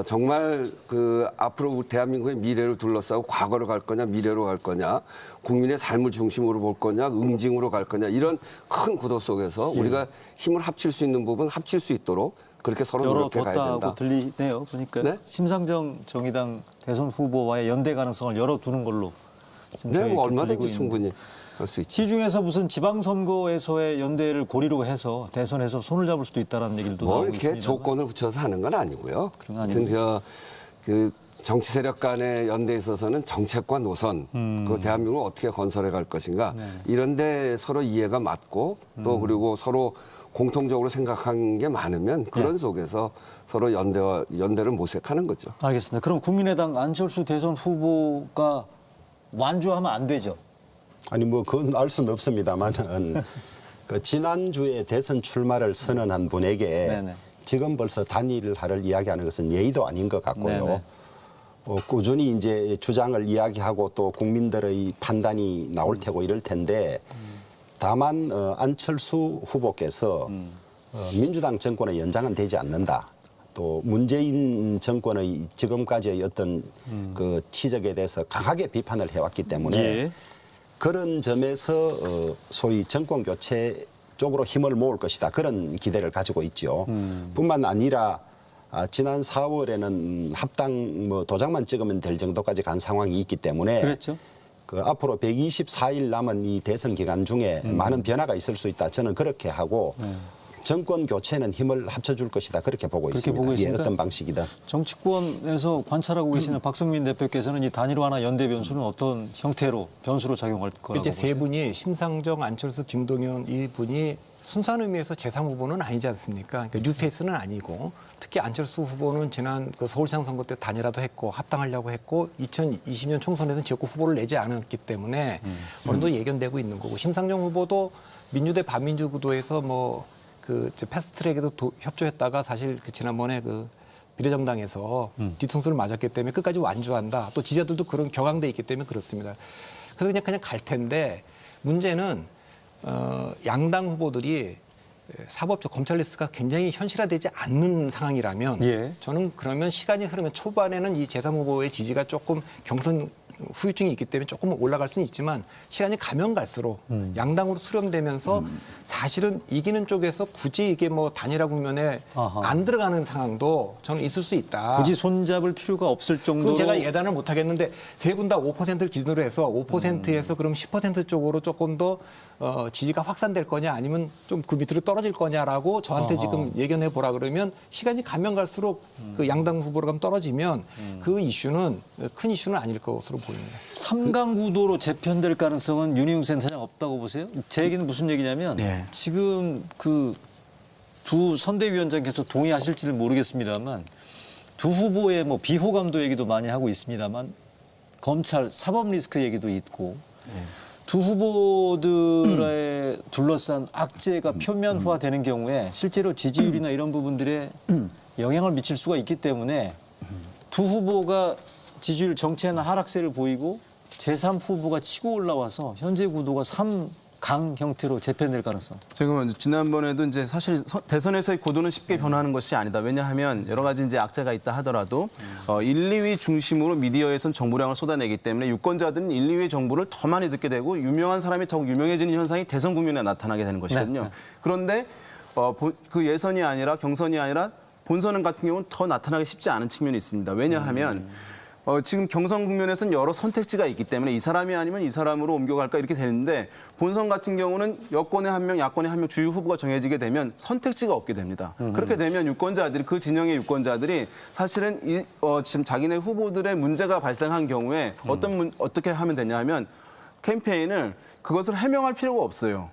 정말 그 앞으로 대한민국의 미래를 둘러싸고 과거로 갈 거냐 미래로 갈 거냐 국민의 삶을 중심으로 볼 거냐 응징으로 갈 거냐 이런 큰 구도 속에서 우리가 힘을 합칠 수 있는 부분 합칠 수 있도록 그렇게 서로 노력해 가야 된다. 열어뒀다고 들리네요. 보니까 네? 심상정 정의당 대선 후보와의 연대 가능성을 열어두는 걸로 지금 네, 저희 뭐 들리고 얼마든지 있는데. 충분히 할 수 있죠. 시중에서 무슨 지방선거에서의 연대를 고리로 해서 대선에서 손을 잡을 수도 있다는 얘기도 뭐 나오고 이렇게 있습니다. 조건을 붙여서 하는 건 아니고요. 그런 건 하여튼 그 정치 세력 간의 연대에 있어서는 정책과 노선, 그 대한민국을 어떻게 건설해 갈 것인가 이런 데 서로 이해가 맞고 또 그리고 서로 공통적으로 생각한 게 많으면 그런 속에서 서로 연대를 모색하는 거죠. 알겠습니다. 그럼 국민의당 안철수 대선 후보가 완주하면 안 되죠. 아니 뭐 그건 알 수는 없습니다만은 그 지난주에 대선 출마를 선언한 분에게 네네. 지금 벌써 단일화를 이야기하는 것은 예의도 아닌 것 같고요. 네네. 꾸준히 이제 주장을 이야기하고 또 국민들의 판단이 나올 테고 이럴 텐데 다만 안철수 후보께서 민주당 정권의 연장은 되지 않는다. 또 문재인 정권의 지금까지의 어떤 그 치적에 대해서 강하게 비판을 해왔기 때문에 예. 그런 점에서 소위 정권 교체 쪽으로 힘을 모을 것이다. 그런 기대를 가지고 있죠. 뿐만 아니라 지난 4월에는 합당 도장만 찍으면 될 정도까지 간 상황이 있기 때문에 그랬죠. 그 앞으로 124일 남은 이 대선 기간 중에 많은 변화가 있을 수 있다. 저는 그렇게 하고 정권 교체는 힘을 합쳐줄 것이다. 그렇게 보고 그렇게 있습니다. 보고 예, 있습니까? 어떤 방식이든. 정치권에서 관찰하고 계시는 박성민 대표께서는 이 단일화나 연대 변수는 어떤 형태로 변수로 작용할 거라고 이제 세 보세요? 분이 심상정, 안철수, 김동연 이 분이 순수한 의미에서 제3 후보는 아니지 않습니까? 그러니까 뉴페이스는 아니고 특히 안철수 후보는 지난 그 서울시장 선거 때 단일화도 했고 합당하려고 했고 2020년 총선에서는 지역구 후보를 내지 않았기 때문에 어느 정도 예견되고 있는 거고 심상정 후보도 민주대 반민주 구도에서 그 패스트트랙에도 협조했다가 사실 그 지난번에 그 비례정당에서 뒤통수를 맞았기 때문에 끝까지 완주한다. 또 지지자들도 그런 격앙돼 있기 때문에 그렇습니다. 그래서 그냥 갈 텐데 문제는 양당 후보들이 사법적 검찰 리스트가 굉장히 현실화되지 않는 상황이라면 예. 저는 그러면 시간이 흐르면 초반에는 이 제3 후보의 지지가 조금 경선 후유증이 있기 때문에 조금 올라갈 수는 있지만 시간이 가면 갈수록 양당으로 수렴되면서 사실은 이기는 쪽에서 굳이 이게 단일화 국면에 아하. 안 들어가는 상황도 저는 있을 수 있다. 굳이 손잡을 필요가 없을 정도로. 그건 제가 예단을 못 하겠는데 세 분 다 5%를 기준으로 해서 5%에서 그럼 10% 쪽으로 조금 더 지지가 확산될 거냐 아니면 좀 그 밑으로 떨어질 거냐라고 저한테 아하. 지금 예견해 보라 그러면 시간이 가면 갈수록 그 양당 후보로 가면 떨어지면 그 이슈는 큰 이슈는 아닐 것으로 보입니다. 3강 구도로 재편될 가능성은 윤희용 센터장 없다고 보세요? 제 얘기는 무슨 얘기냐면 네. 지금 그 두 선대위원장께서 동의하실지는 모르겠습니다만 두 후보의 비호감도 얘기도 많이 하고 있습니다만 검찰 사법 리스크 얘기도 있고 두 후보들의 둘러싼 악재가 표면화되는 경우에 실제로 지지율이나 이런 부분들에 영향을 미칠 수가 있기 때문에 두 후보가 지지율 정체나 하락세를 보이고 제3 후보가 치고 올라와서 현재 구도가 3강 형태로 재편될 가능성. 지금 지난번에도 이제 사실 대선에서의 구도는 쉽게 변화하는 것이 아니다. 왜냐하면 여러 가지 이제 악재가 있다 하더라도 1, 2위 중심으로 미디어에선 정보량을 쏟아내기 때문에 유권자들은 1, 2위 정보를 더 많이 듣게 되고 유명한 사람이 더욱 유명해지는 현상이 대선 국면에 나타나게 되는 것이거든요. 네. 그런데 그 예선이 아니라 경선이 아니라 본선 같은 경우는 더 나타나기 쉽지 않은 측면이 있습니다. 왜냐하면 지금 경선 국면에서는 여러 선택지가 있기 때문에 이 사람이 아니면 이 사람으로 옮겨갈까 이렇게 되는데 본선 같은 경우는 여권에 한 명, 야권에 한 명 주요 후보가 정해지게 되면 선택지가 없게 됩니다. 그렇게 되면 유권자들이 그 진영의 유권자들이 사실은 지금 자기네 후보들의 문제가 발생한 경우에 어떻게 하면 되냐 하면 캠페인을 그것을 해명할 필요가 없어요.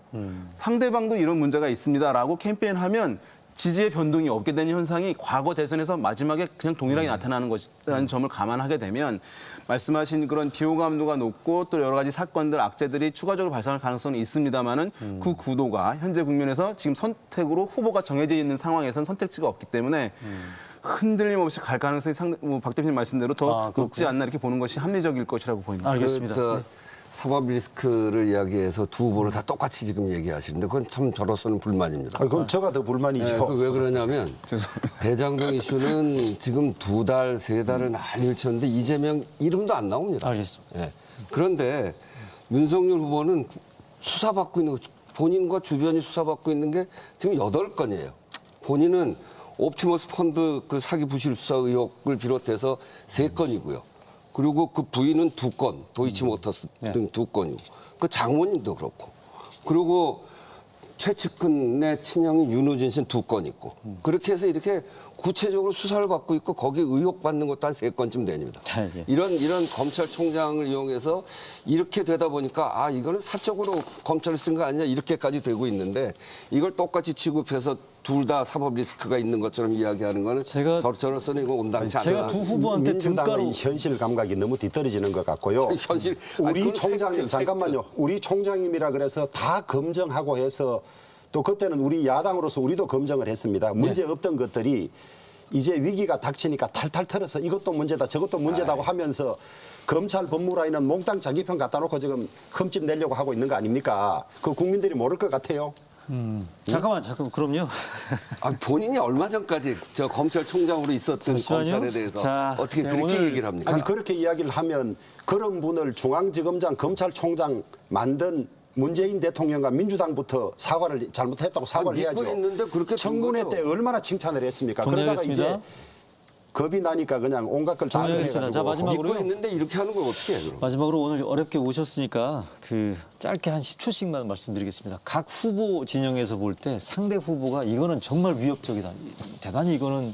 상대방도 이런 문제가 있습니다라고 캠페인하면 지지의 변동이 없게 되는 현상이 과거 대선에서 마지막에 그냥 동일하게 나타나는 것이라는 점을 감안하게 되면 말씀하신 그런 비호감도가 높고 또 여러 가지 사건들, 악재들이 추가적으로 발생할 가능성이 있습니다만은 그 구도가 현재 국면에서 지금 선택으로 후보가 정해져 있는 상황에서는 선택지가 없기 때문에 흔들림 없이 갈 가능성이 박 대표님 말씀대로 더 높지 않나 이렇게 보는 것이 합리적일 것이라고 보입니다. 알겠습니다. 사법 리스크를 이야기해서 두 후보를 다 똑같이 지금 얘기하시는데 그건 참 저로서는 불만입니다. 그건 저가 더 불만이죠. 왜 그러냐면 대장동 이슈는 지금 2달, 3달을 난리를 쳤는데 이재명 이름도 안 나옵니다. 알겠습니다. 예. 그런데 윤석열 후보는 수사받고 있는 본인과 주변이 수사받고 있는 게 지금 8건이에요. 본인은 옵티머스 펀드 그 사기 부실 수사 의혹을 비롯해서 3건이고요. 그리고 그 부인은 2건, 도이치모터스 등 2건이고, 그 장모님도 그렇고, 그리고 최측근의 친형인 윤호진 씨는 2건 있고, 그렇게 해서 이렇게 구체적으로 수사를 받고 있고 거기 의혹받는 것도 한 3건쯤 됩니다. 예. 이런 검찰총장을 이용해서 이렇게 되다 보니까 아 이거는 사적으로 검찰을 쓴 거 아니냐 이렇게까지 되고 있는데 이걸 똑같이 취급해서 둘 다 사법 리스크가 있는 것처럼 이야기하는 거는 저로서는 이거 온당치 않다. 제가 두 후보한테 민주당의 등가로 현실 감각이 너무 뒤떨어지는 것 같고요. 현실 우리 그건 총장님 팩트, 잠깐만요. 우리 총장님이라 그래서 다 검증하고 해서 또 그때는 우리 야당으로서 우리도 검증을 했습니다. 문제 없던 것들이 이제 위기가 닥치니까 탈탈 털어서 이것도 문제다 저것도 문제다고 하면서 검찰 법무라인은 몽땅 자기 편 갖다 놓고 지금 흠집 내려고 하고 있는 거 아닙니까? 그 국민들이 모를 것 같아요. 잠깐만 그럼요. 본인이 얼마 전까지 저 검찰총장으로 있었던 잠시만요. 검찰에 대해서 자, 어떻게 네, 그렇게 오늘 얘기를 합니까? 아니 그렇게 이야기를 하면 그런 분을 중앙지검장 검찰총장 만든 문재인 대통령과 민주당부터 사과를 잘못했다고 사과를 믿고 해야죠. 있는데 그렇게 된 청문회 거죠. 때 얼마나 칭찬을 했습니까? 그러다가 정리하겠습니다. 이제 겁이 나니까 그냥 온갖 걸 다 정리하겠습니다. 자, 해가지고 마지막으로요. 믿고 있는데 이렇게 하는 걸 어떻게 해요? 마지막으로 오늘 어렵게 오셨으니까 그 짧게 한 10초씩만 말씀드리겠습니다. 각 후보 진영에서 볼 때 상대 후보가 이거는 정말 위협적이다. 대단히 이거는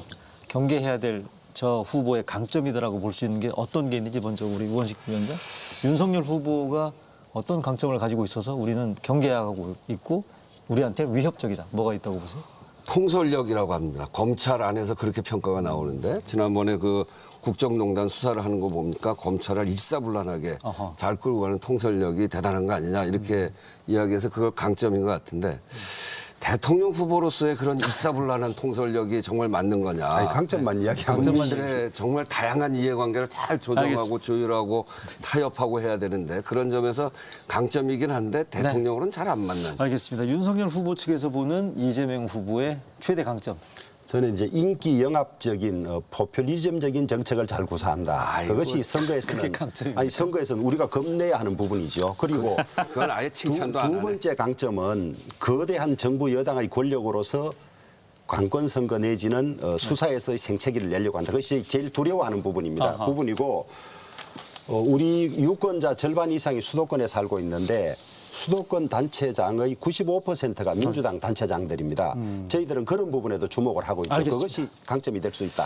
경계해야 될 저 후보의 강점이다라고 볼 수 있는 게 어떤 게 있는지 먼저 우리 우원식 위원장. 윤석열 후보가 어떤 강점을 가지고 있어서 우리는 경계하고 있고 우리한테 위협적이다. 뭐가 있다고 보세요? 통솔력이라고 합니다. 검찰 안에서 그렇게 평가가 나오는데 지난번에 그 국정농단 수사를 하는 거 보니까 검찰을 일사불란하게 어허. 잘 끌고 가는 통솔력이 대단한 거 아니냐 이렇게 이야기해서 그걸 강점인 것 같은데 대통령 후보로서의 그런 일사불란한 통솔력이 정말 맞는 거냐. 아니, 강점만 이야기하고 국민들의 정말 다양한 이해관계를 잘 조정하고 알겠습니다. 조율하고 타협하고 해야 되는데 그런 점에서 강점이긴 한데 대통령으로는 잘 안 맞는. 알겠습니다. 윤석열 후보 측에서 보는 이재명 후보의 최대 강점. 저는 이제 인기 영합적인 포퓰리즘적인 정책을 잘 구사한다. 아이고, 그것이 선거에서는 그게 강점입니까? 아니 선거에서는 우리가 겁내야 하는 부분이죠. 그리고 그건 아예 칭찬도 안 두 하네. 번째 강점은 거대한 정부 여당의 권력으로서 관권 선거 내지는 수사에서의 생채기를 내려고 한다. 그것이 제일 두려워하는 부분입니다. 아하. 부분이고 우리 유권자 절반 이상이 수도권에 살고 있는데 수도권 단체장의 95%가 민주당 단체장들입니다. 저희들은 그런 부분에도 주목을 하고 있죠. 알겠습니다. 그것이 강점이 될 수 있다.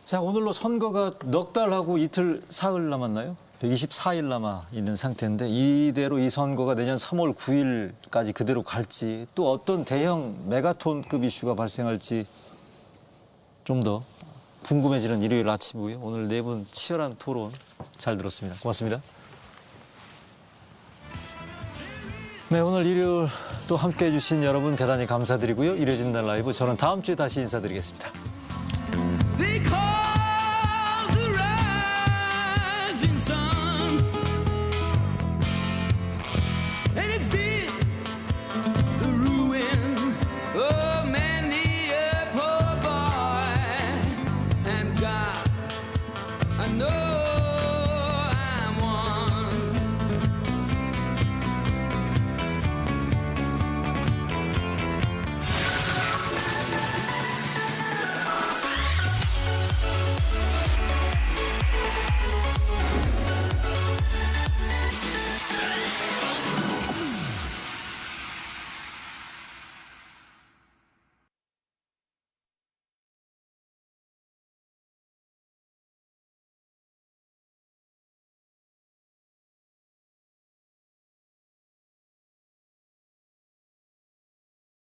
자, 오늘로 선거가 넉 달하고 이틀 사흘 남았나요? 124일 남아 있는 상태인데 이대로 이 선거가 내년 3월 9일까지 그대로 갈지 또 어떤 대형 메가톤급 이슈가 발생할지 좀 더 궁금해지는 일요일 아침이고요. 오늘 네 분 치열한 토론 잘 들었습니다. 고맙습니다. 네, 오늘 일요일 또 함께해 주신 여러분 대단히 감사드리고요. 이뤄진 날 라이브 저는 다음 주에 다시 인사드리겠습니다.